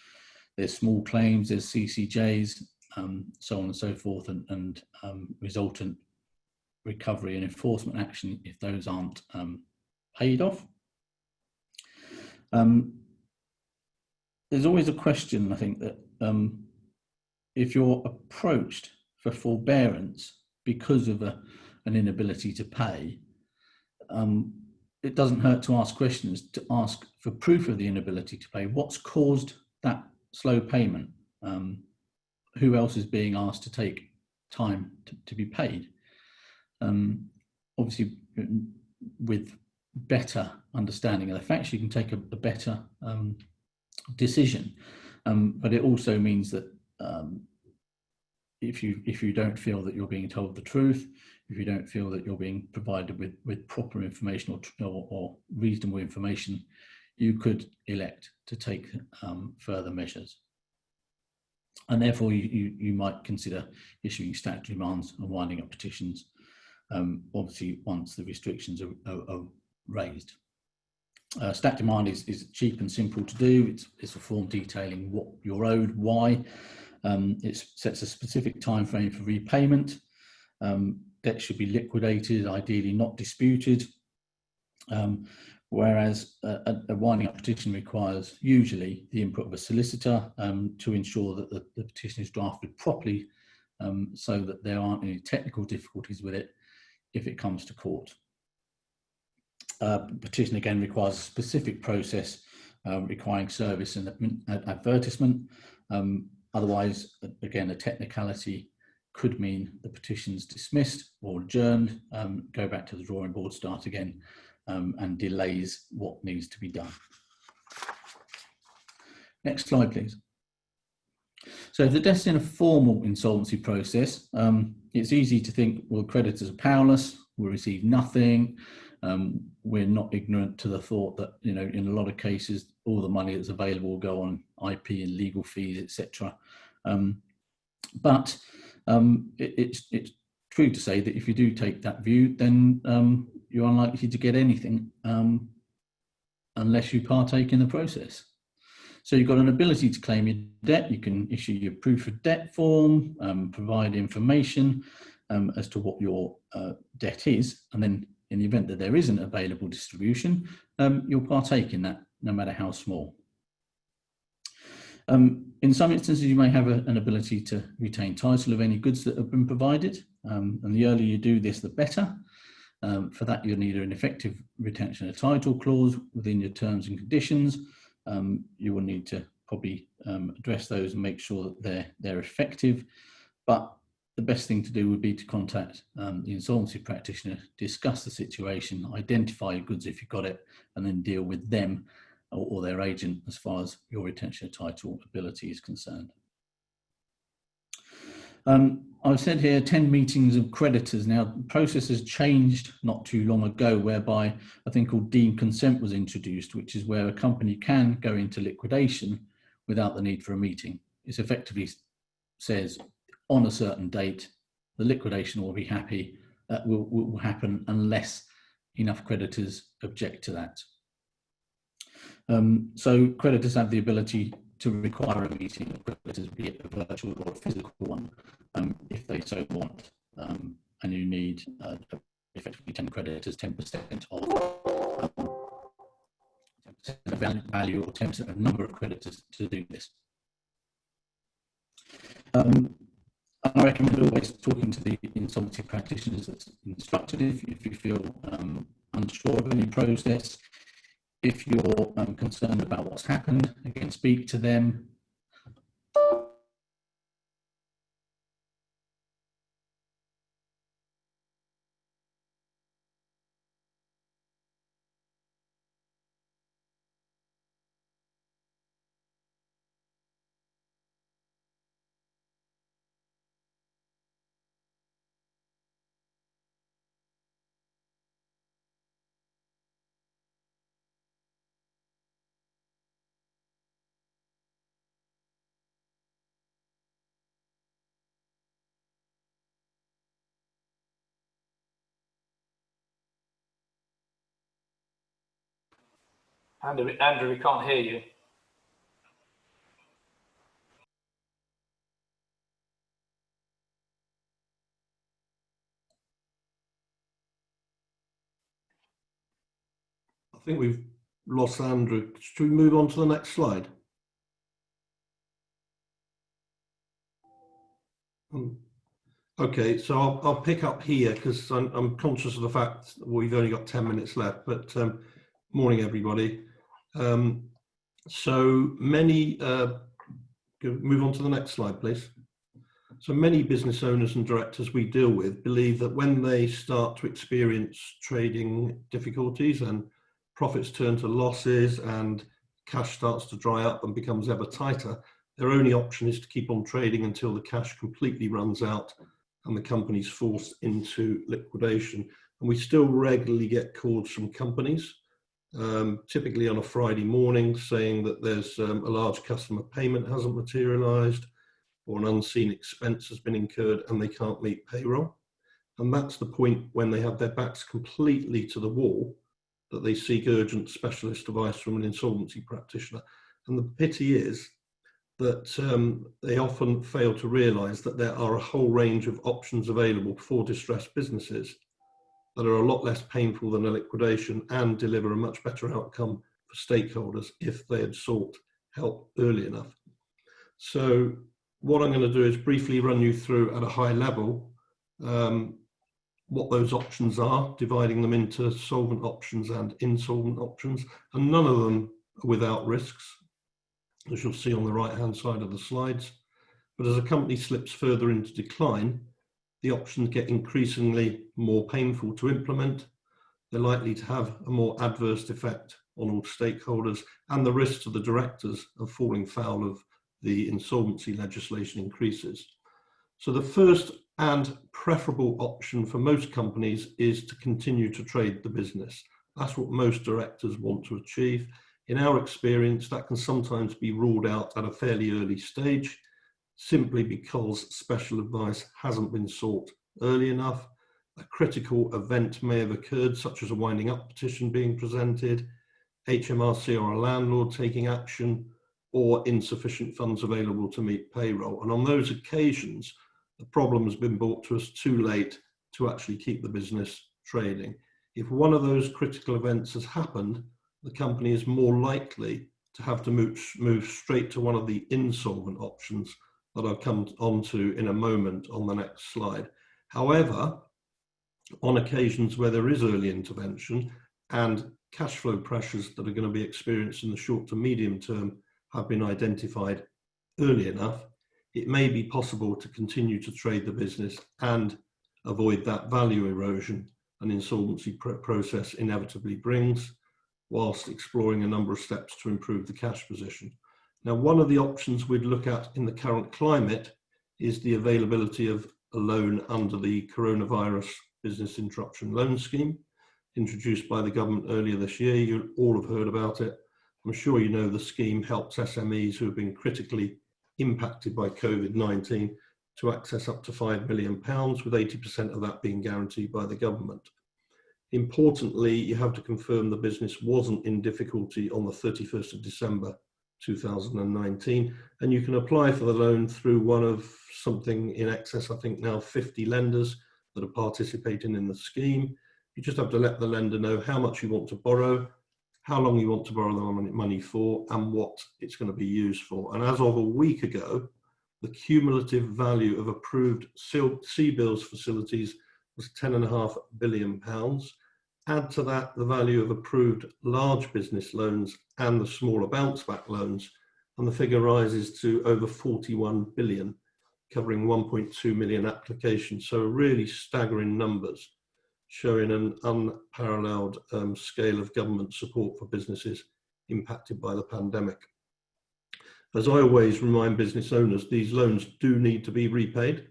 There's small claims, there's CCJs, so on and so forth, and resultant recovery and enforcement action if those aren't paid off. There's always a question, I think, that if you're approached for forbearance because of an inability to pay, it doesn't hurt to ask questions, to ask for proof of the inability to pay. What's caused that slow payment? Who else is being asked to take time to be paid? Obviously, with better understanding of the facts, you can take a better decision. But it also means that if you don't feel that you're being told the truth, if you don't feel that you're being provided with proper information or reasonable information, you could elect to take further measures. And therefore, you might consider issuing statutory demands and winding up petitions, obviously once the restrictions are raised. Stat demand is cheap and simple to do. It's a form detailing what you're owed, why. It sets a specific time frame for repayment. Debt should be liquidated, ideally not disputed. Whereas a winding up petition requires usually the input of a solicitor to ensure that the petition is drafted properly so that there aren't any technical difficulties with it if it comes to court. Petition again requires a specific process requiring service and advertisement. Otherwise, again, a technicality could mean the petition's dismissed or adjourned, go back to the drawing board, start again, and delays what needs to be done. Next slide, please. So if the debt's in a formal insolvency process, it's easy to think, well, creditors are powerless, we'll receive nothing. We're not ignorant to the thought that, you know, in a lot of cases, all the money that's available will go on IP and legal fees, etc. But it's true to say that if you do take that view, then you're unlikely to get anything unless you partake in the process. So you've got an ability to claim your debt. You can issue your proof of debt form, provide information as to what your debt is, and then in the event that there isn't available distribution, you'll partake in that, no matter how small. In some instances, you may have an ability to retain title of any goods that have been provided, and the earlier you do this, the better. For that, you'll need an effective retention of title clause within your terms and conditions. You will need to probably address those and make sure that they're effective. But the best thing to do would be to contact the insolvency practitioner, discuss the situation, identify your goods if you've got it, and then deal with them or their agent as far as your retention of title ability is concerned. I've said here 10 meetings of creditors. Now, the process has changed not too long ago, whereby a thing called deemed consent was introduced, which is where a company can go into liquidation without the need for a meeting. It effectively says on a certain date, the liquidation will be will happen unless enough creditors object to that. So creditors have the ability to require a meeting of creditors, be it a virtual or a physical one, if they so want. And you need effectively 10 creditors, 10% of 10% of value or 10% of number of creditors to do this. And I recommend always talking to the insolvency practitioners that's instructed if you feel unsure of any process. If you're concerned about what's happened, again, speak to them. Andrew, we can't hear you. I think we've lost Andrew. Should we move on to the next slide? Okay, so I'll pick up here because I'm conscious of the fact that we've only got 10 minutes left, but morning everybody. So many, move on to the next slide, please. So many business owners and directors we deal with believe that when they start to experience trading difficulties and profits turn to losses and cash starts to dry up and becomes ever tighter, their only option is to keep on trading until the cash completely runs out and the company's forced into liquidation. And we still regularly get calls from companies, typically on a Friday morning, saying that there's a large customer payment hasn't materialized or an unseen expense has been incurred and they can't meet payroll. And that's the point when they have their backs completely to the wall that they seek urgent specialist advice from an insolvency practitioner. And the pity is that they often fail to realise that there are a whole range of options available for distressed businesses that are a lot less painful than a liquidation and deliver a much better outcome for stakeholders if they had sought help early enough. So what I'm going to do is briefly run you through at a high level what those options are, dividing them into solvent options and insolvent options, and none of them are without risks, as you'll see on the right hand side of the slides. But as a company slips further into decline, the options get increasingly more painful to implement. They're likely to have a more adverse effect on all stakeholders, and the risk to the directors of falling foul of the insolvency legislation increases. So the first and preferable option for most companies is to continue to trade the business. That's what most directors want to achieve. In our experience, that can sometimes be ruled out at a fairly early stage, simply because special advice hasn't been sought early enough. A critical event may have occurred, such as a winding up petition being presented, HMRC or a landlord taking action, or insufficient funds available to meet payroll. And on those occasions, the problem has been brought to us too late to actually keep the business trading. If one of those critical events has happened, the company is more likely to have to move straight to one of the insolvent options that I'll come on to in a moment on the next slide. However, on occasions where there is early intervention and cash flow pressures that are going to be experienced in the short to medium term have been identified early enough, it may be possible to continue to trade the business and avoid that value erosion an insolvency process inevitably brings, whilst exploring a number of steps to improve the cash position. Now, one of the options we'd look at in the current climate is the availability of a loan under the coronavirus business interruption loan scheme, introduced by the government earlier this year. You all have heard about it. I'm sure you know the scheme helps SMEs who have been critically impacted by COVID-19 to access up to £5 million, with 80% of that being guaranteed by the government. Importantly, you have to confirm the business wasn't in difficulty on the 31st of December 2019, and you can apply for the loan through one of something in excess, I think now 50 lenders that are participating in the scheme. You just have to let the lender know how much you want to borrow, how long you want to borrow the money for, and what it's going to be used for. And as of a week ago, the cumulative value of approved CBILS facilities was £10.5 billion. Add to that the value of approved large business loans and the smaller bounce back loans, and the figure rises to over 41 billion, covering 1.2 million applications. So really staggering numbers, showing an unparalleled scale of government support for businesses impacted by the pandemic. As I always remind business owners, these loans do need to be repaid.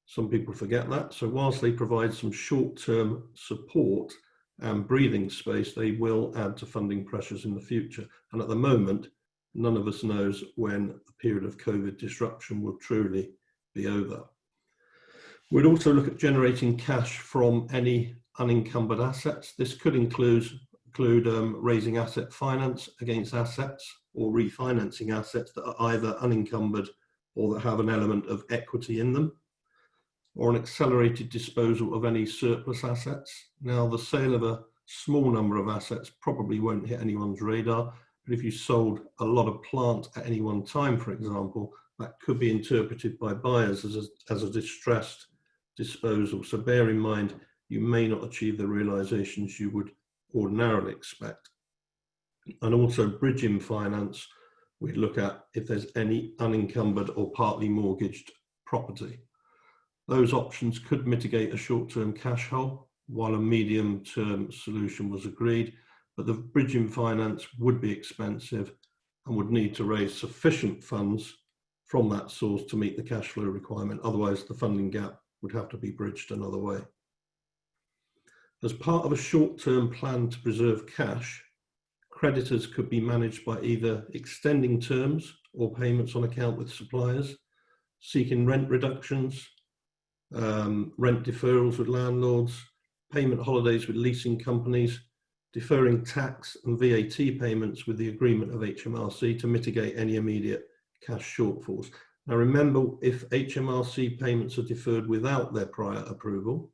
Some people forget that. So whilst they provide some short-term support and breathing space, they will add to funding pressures in the future. And at the moment, none of us knows when the period of COVID disruption will truly be over. We'd also look at generating cash from any unencumbered assets. This could include raising asset finance against assets or refinancing assets that are either unencumbered or that have an element of equity in them, or an accelerated disposal of any surplus assets. Now, the sale of a small number of assets probably won't hit anyone's radar, but if you sold a lot of plant at any one time, for example, that could be interpreted by buyers as a distressed disposal. So bear in mind, you may not achieve the realizations you would ordinarily expect. And also bridging finance, we'd look at if there's any unencumbered or partly mortgaged property. Those options could mitigate a short-term cash hole while a medium-term solution was agreed, but the bridging finance would be expensive and would need to raise sufficient funds from that source to meet the cash flow requirement. Otherwise, the funding gap would have to be bridged another way. As part of a short-term plan to preserve cash, creditors could be managed by either extending terms or payments on account with suppliers, seeking rent reductions, rent deferrals with landlords, payment holidays with leasing companies, deferring tax and VAT payments with the agreement of HMRC to mitigate any immediate cash shortfalls. Now remember, if HMRC payments are deferred without their prior approval,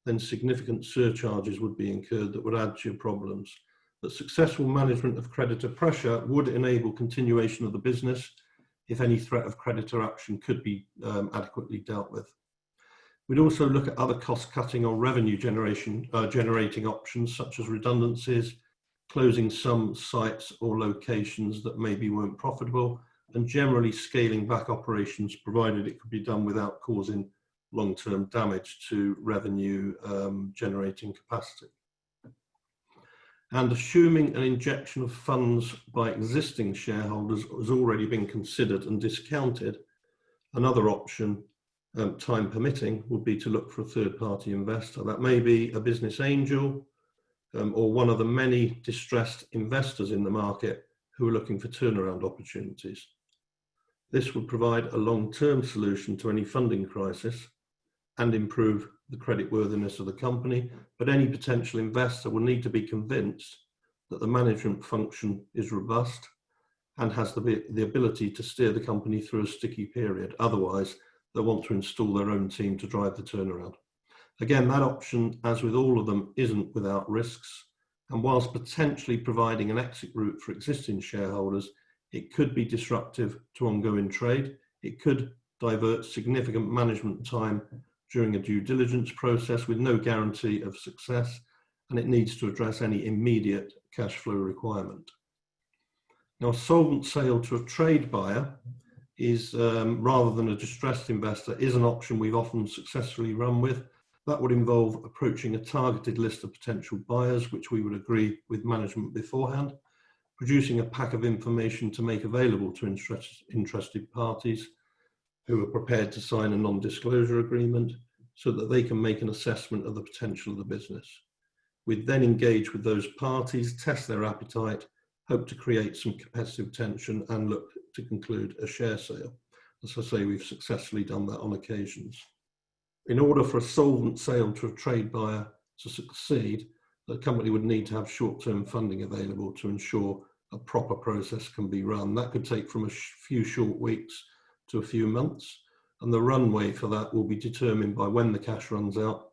then significant surcharges would be incurred that would add to your problems. But successful management of creditor pressure would enable continuation of the business if any threat of creditor action could be adequately dealt with. We'd also look at other cost-cutting or revenue generating options, such as redundancies, closing some sites or locations that maybe weren't profitable, and generally scaling back operations, provided it could be done without causing long-term damage to revenue generating capacity. And assuming an injection of funds by existing shareholders has already been considered and discounted, another option, time permitting, would be to look for a third-party investor. That may be a business angel or one of the many distressed investors in the market who are looking for turnaround opportunities. This would provide a long-term solution to any funding crisis and improve the creditworthiness of the company, but any potential investor will need to be convinced that the management function is robust and has the ability to steer the company through a sticky period. Otherwise, they'll want to install their own team to drive the turnaround. Again, that option, as with all of them, isn't without risks. And whilst potentially providing an exit route for existing shareholders, it could be disruptive to ongoing trade. It could divert significant management time during a due diligence process with no guarantee of success, and it needs to address any immediate cash flow requirement. Now, a solvent sale to a trade buyer is, rather than a distressed investor, is an option we've often successfully run with. That would involve approaching a targeted list of potential buyers, which we would agree with management beforehand, producing a pack of information to make available to interested parties who are prepared to sign a non-disclosure agreement so that they can make an assessment of the potential of the business. We'd then engage with those parties, test their appetite, hope to create some competitive tension and look to conclude a share sale. As I say, we've successfully done that on occasions. In order for a solvent sale to a trade buyer to succeed, the company would need to have short-term funding available to ensure a proper process can be run. That could take from a few short weeks to a few months, and the runway for that will be determined by when the cash runs out,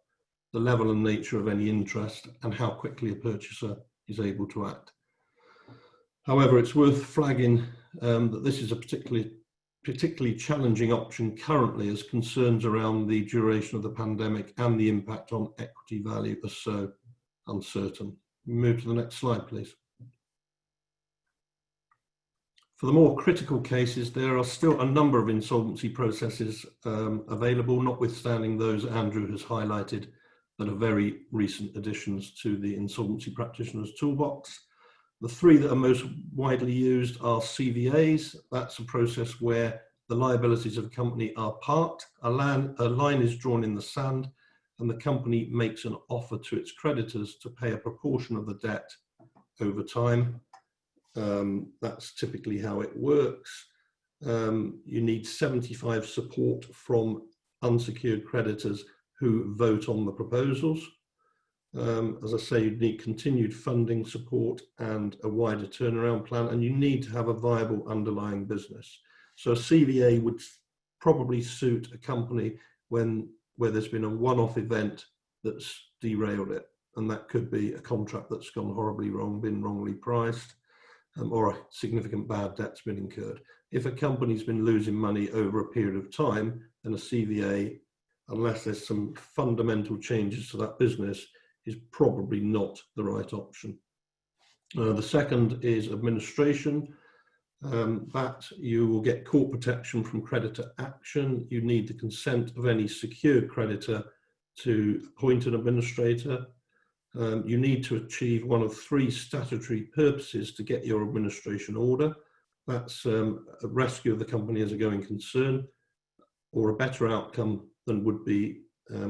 the level and nature of any interest, and how quickly a purchaser is able to act. However, it's worth flagging that this is a particularly challenging option currently, as concerns around the duration of the pandemic and the impact on equity value are so uncertain. Move to the next slide, please. For the more critical cases, there are still a number of insolvency processes available, notwithstanding those Andrew has highlighted that are very recent additions to the insolvency practitioner's toolbox. The three that are most widely used are CVAs. That's a process where the liabilities of a company are parked, a line is drawn in the sand, and the company makes an offer to its creditors to pay a proportion of the debt over time. That's typically how it works. You need 75 support from unsecured creditors who vote on the proposals. As I say, you need continued funding support and a wider turnaround plan, and you need to have a viable underlying business. So a CVA would probably suit a company where there's been a one-off event that's derailed it, and that could be a contract that's gone horribly wrong, been wrongly priced, or a significant bad debt's been incurred. If a company's been losing money over a period of time, then a CVA, unless there's some fundamental changes to that business, is probably not the right option. The second is administration. That you will get court protection from creditor action. You need the consent of any secured creditor to appoint an administrator. You need to achieve one of three statutory purposes to get your administration order. That's a rescue of the company as a going concern, or a better outcome than would be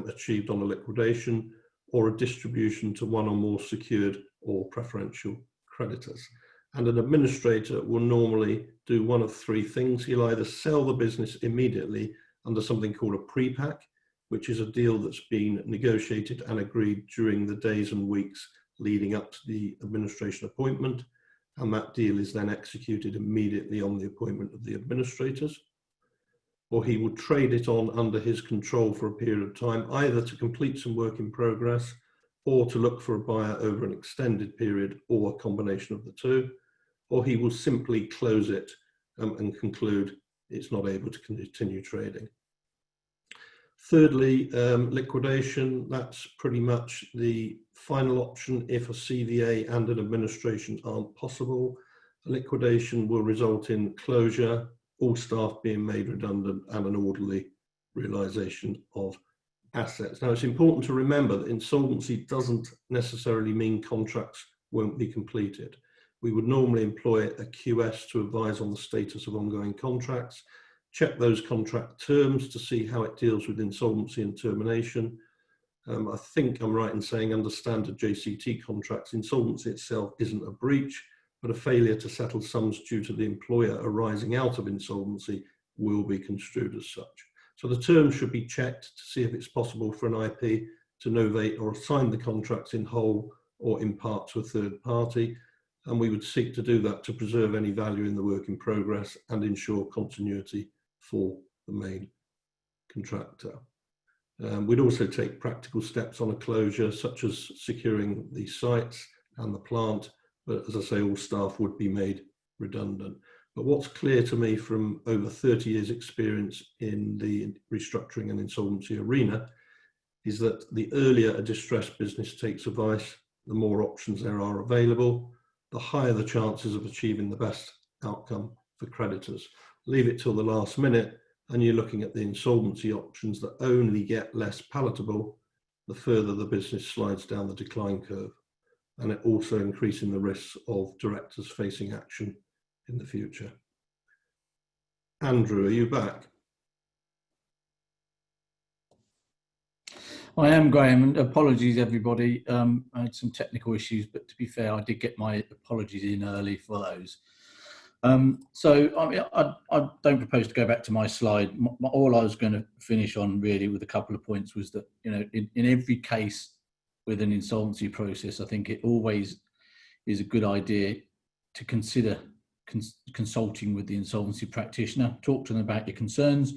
achieved on a liquidation, or a distribution to one or more secured or preferential creditors. And an administrator will normally do one of three things. He'll either sell the business immediately under something called a pre-pack, which is a deal that's been negotiated and agreed during the days and weeks leading up to the administration appointment, and that deal is then executed immediately on the appointment of the administrators. Or he would trade it on under his control for a period of time, either to complete some work in progress or to look for a buyer over an extended period, or a combination of the two. Or he will simply close it and conclude it's not able to continue trading. Thirdly, liquidation. That's pretty much the final option if a CVA and an administration aren't possible. A liquidation will result in closure, all staff being made redundant, and an orderly realisation of assets. Now, it's important to remember that insolvency doesn't necessarily mean contracts won't be completed. We would normally employ a QS to advise on the status of ongoing contracts, check those contract terms to see how it deals with insolvency and termination. I think I'm right in saying under standard JCT contracts, insolvency itself isn't a breach, but a failure to settle sums due to the employer arising out of insolvency will be construed as such. So the terms should be checked to see if it's possible for an IP to novate or assign the contracts in whole or in part to a third party. and we would seek to do that to preserve any value in the work in progress and ensure continuity for the main contractor. We'd also take practical steps on a closure, such as securing the sites and the plant, but as I say, all staff would be made redundant. But what's clear to me from over 30 years experience in the restructuring and insolvency arena is that the earlier a distressed business takes advice, the more options there are available, the higher the chances of achieving the best outcome for creditors. Leave it till the last minute and you're looking at the insolvency options that only get less palatable the further the business slides down the decline curve, and it also increasing the risks of directors facing action in the future. Andrew, are you back? I am, Graham, and apologies everybody. I had some technical issues, but to be fair, I did get my apologies in early for those. So I mean, I don't propose to go back to my slide. All I was going to finish on really with a couple of points was that, you know, in every case with an insolvency process, I think it always is a good idea to consider consulting with the insolvency practitioner, talk to them about your concerns,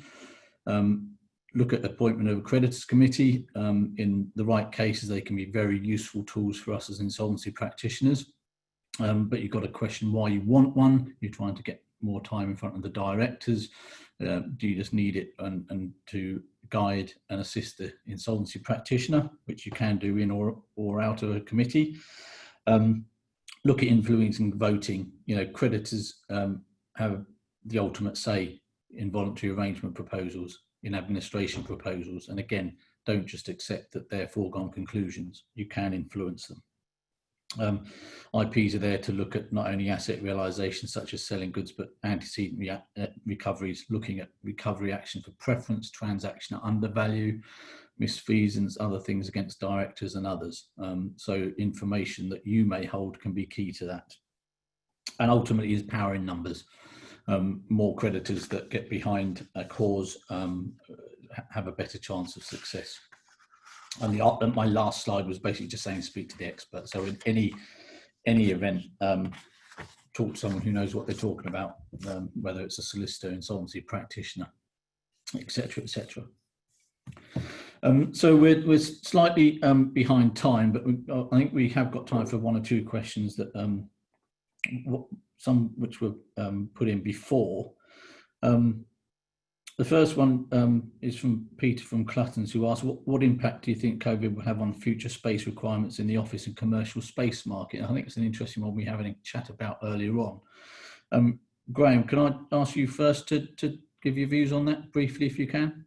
look at appointment of a creditors committee. In the right cases, they can be very useful tools for us as insolvency practitioners. But you've got to question why you want one. You're trying to get more time in front of the directors. Do you just need it and to guide and assist the insolvency practitioner, which you can do in or out of a committee. Look at influencing voting. You know, creditors have the ultimate say in voluntary arrangement proposals, in administration proposals, and again, don't just accept that they're foregone conclusions. You can influence them. IPs are there to look at not only asset realisation such as selling goods, but antecedent recoveries, looking at recovery action for preference, transaction at undervalue, misfeasance, other things against directors and others. So information that you may hold can be key to that. And ultimately is power in numbers. More creditors that get behind a cause have a better chance of success. And my last slide was basically just saying speak to the expert. So in any event, talk to someone who knows what they're talking about, whether it's a solicitor, insolvency practitioner, etc., etc. So we're slightly behind time, but I think we have got time for one or two questions that some which were put in before. The first one is from Peter from Cluttons, who asked, what impact do you think COVID will have on future space requirements in the office and commercial space market? I think it's an interesting one we were having a chat about earlier on. Graham, can I ask you first to give your views on that briefly, if you can?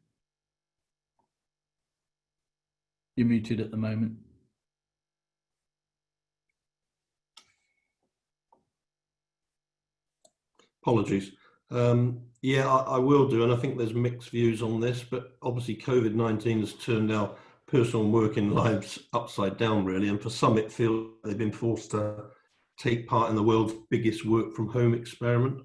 You're muted at the moment. Apologies. Yeah, I will do, and I think there's mixed views on this, but obviously COVID-19 has turned our personal and working lives upside down, really, and for some it feels they've been forced to take part in the world's biggest work from home experiment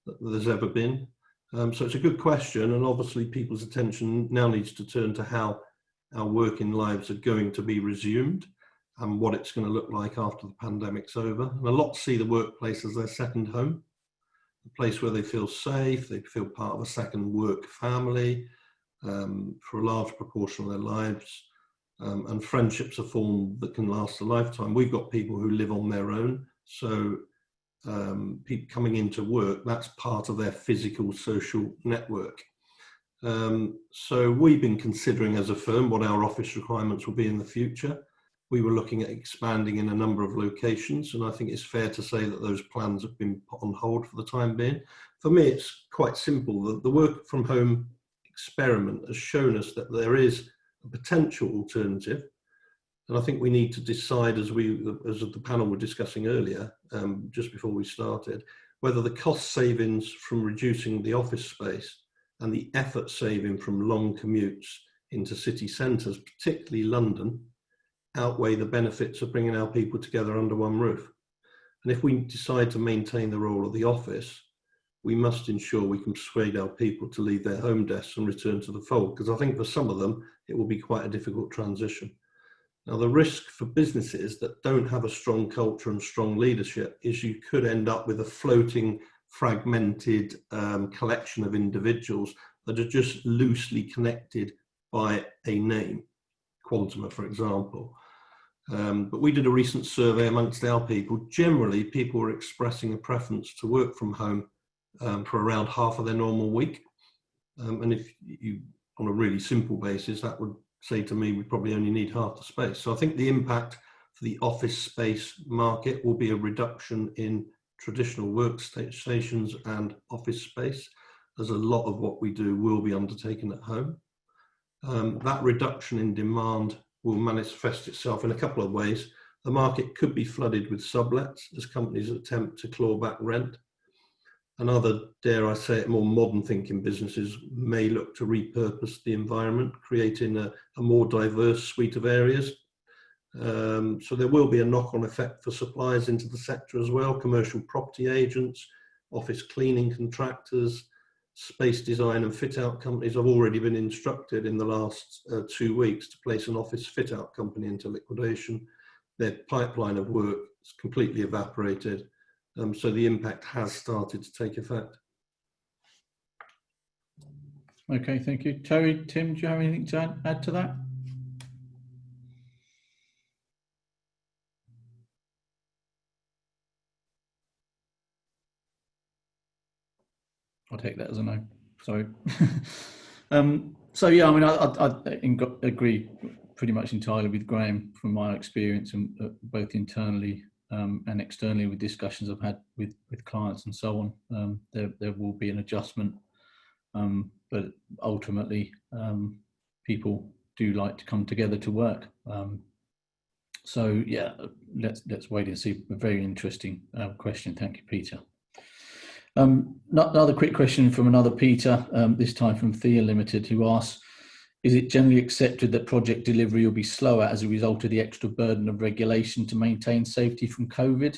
that there's ever been. So it's a good question, and obviously people's attention now needs to turn to how our working lives are going to be resumed and what it's going to look like after the pandemic's over. And a lot see the workplace as their second home, a place where they feel safe, they feel part of a second work family for a large proportion of their lives, and friendships are formed that can last a lifetime. We've got people who live on their own, so people coming into work, that's part of their physical social network. So we've been considering as a firm what our office requirements will be in the future. We were looking at expanding in a number of locations, and I think it's fair to say that those plans have been put on hold for the time being. For me, it's quite simple. The work from home experiment has shown us that there is a potential alternative, and I think we need to decide, as the panel were discussing earlier, just before we started, whether the cost savings from reducing the office space and the effort saving from long commutes into city centres, particularly London, outweigh the benefits of bringing our people together under one roof. And if we decide to maintain the role of the office, we must ensure we can persuade our people to leave their home desks and return to the fold, because I think for some of them, it will be quite a difficult transition. Now, the risk for businesses that don't have a strong culture and strong leadership is you could end up with a floating, fragmented collection of individuals that are just loosely connected by a name, Quantuma, for example. But we did a recent survey amongst our people. Generally, people were expressing a preference to work from home for around half of their normal week. And if you, on a really simple basis, that would say to me, we probably only need half the space. So I think the impact for the office space market will be a reduction in traditional workstations and office space, as a lot of what we do will be undertaken at home. That reduction in demand will manifest itself in a couple of ways. The market could be flooded with sublets as companies attempt to claw back rent. And other, dare I say it, more modern thinking businesses may look to repurpose the environment, creating a more diverse suite of areas. So there will be a knock-on effect for suppliers into the sector as well. Commercial property agents, office cleaning contractors, space design and fit-out companies have already been instructed in the last 2 weeks to place an office fit-out company into liquidation. Their pipeline of work is completely evaporated. So the impact has started to take effect. Okay, thank you. Terry, Tim, do you have anything to add to that? I'll take that as a no. Sorry. So yeah, I mean, I agree pretty much entirely with Graham from my experience, and both internally and externally with discussions I've had with clients and so on. There will be an adjustment, but ultimately, people do like to come together to work. So yeah, let's wait and see. A very interesting question. Thank you, Peter. Another quick question from another Peter, this time from Thea Limited, who asks, is it generally accepted that project delivery will be slower as a result of the extra burden of regulation to maintain safety from COVID?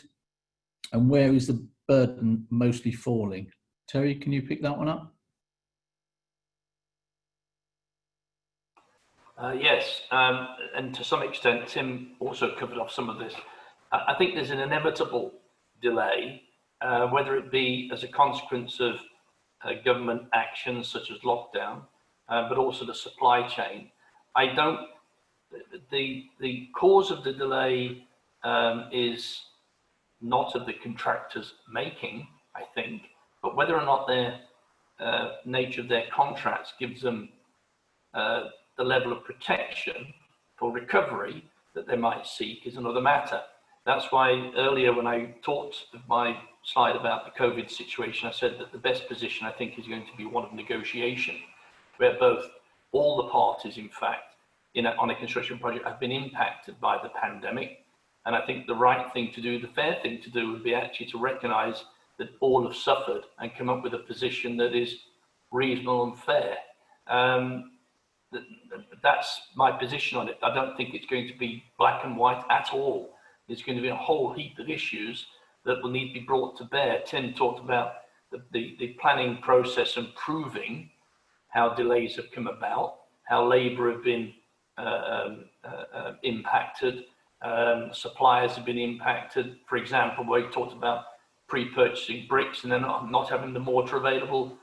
And where is the burden mostly falling? Terry, can you pick that one up? Yes, and to some extent, Tim also covered off some of this. I think there's an inevitable delay, whether it be as a consequence of government actions such as lockdown, but also the supply chain. The cause of the delay is not of the contractors making, I think, but whether or not their nature of their contracts gives them the level of protection for recovery that they might seek is another matter. That's why earlier when I talked of my slide about the COVID situation, I said that the best position I think is going to be one of negotiation, where both all the parties, in fact, on a construction project have been impacted by the pandemic. And I think the right thing to do, the fair thing to do, would be actually to recognise that all have suffered and come up with a position that is reasonable and fair. That's my position on it. I don't think it's going to be black and white at all. There's going to be a whole heap of issues that will need to be brought to bear. Tim talked about the planning process and proving how delays have come about, how labour have been impacted, suppliers have been impacted. For example, where he talked about pre-purchasing bricks and then not having the mortar available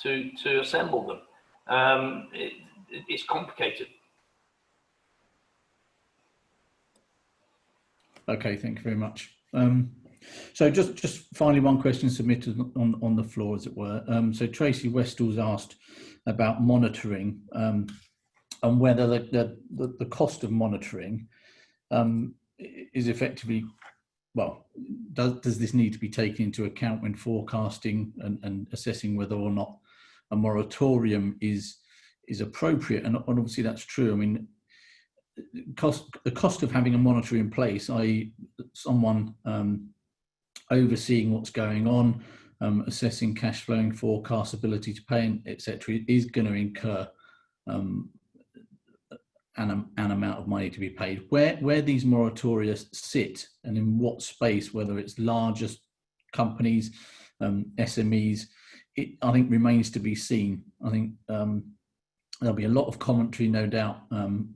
to assemble them. It's complicated. Okay, thank you very much. So just finally, one question submitted on the floor, as it were. So Tracy Westall's asked about monitoring and whether the cost of monitoring is effectively, well, does this need to be taken into account when forecasting and assessing whether or not a moratorium is appropriate? And obviously that's true. I mean, the cost of having a monitor in place, i.e. someone overseeing what's going on, assessing cash flowing forecasts, ability to pay, etc., is going to incur an amount of money to be paid. Where these moratoria sit and in what space, whether it's largest companies, SMEs, it I think remains to be seen. I think there'll be a lot of commentary, no doubt,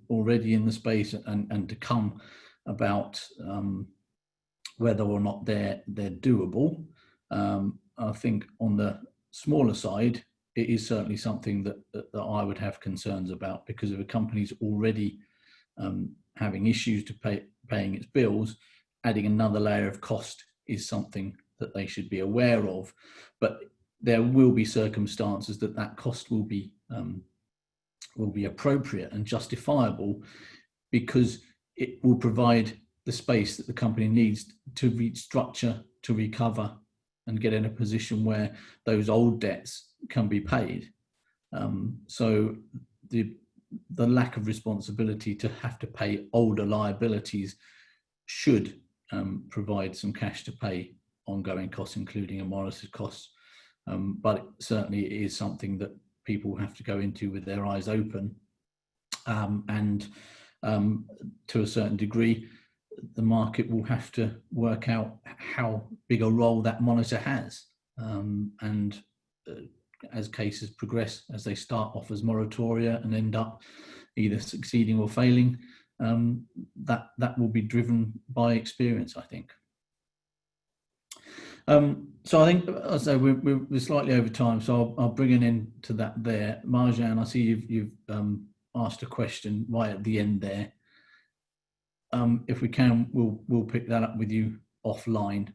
already in the space and to come about whether or not they're doable. I think on the smaller side, it is certainly something that I would have concerns about, because if a company's already having issues to paying its bills, adding another layer of cost is something that they should be aware of. But there will be circumstances that cost will be appropriate and justifiable, because it will provide the space that the company needs to restructure, to recover, and get in a position where those old debts can be paid. So the lack of responsibility to have to pay older liabilities should provide some cash to pay ongoing costs, including amortized costs. But certainly it is something that people have to go into with their eyes open, and to a certain degree, the market will have to work out how big a role that monitor has. And as cases progress, as they start off as moratoria and end up either succeeding or failing, that will be driven by experience, I think. So I think, as I say, we're slightly over time, so I'll bring an end to that there. Marjan, I see you've asked a question right at the end there. If we can, we'll pick that up with you offline.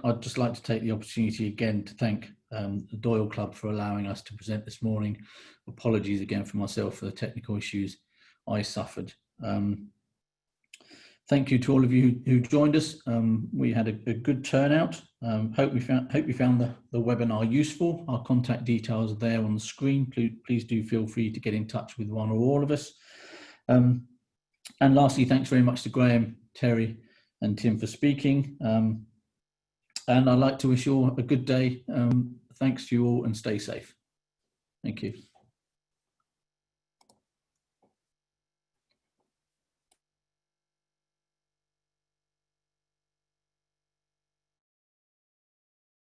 I'd just like to take the opportunity again to thank the Doyle Club for allowing us to present this morning. Apologies again for myself for the technical issues I suffered. Thank you to all of you who joined us. We had a good turnout. Hope you found the webinar useful. Our contact details are there on the screen. Please do feel free to get in touch with one or all of us. And lastly, thanks very much to Graham, Terry, and Tim for speaking. And I'd like to wish you all a good day. Thanks to you all, and stay safe. Thank you.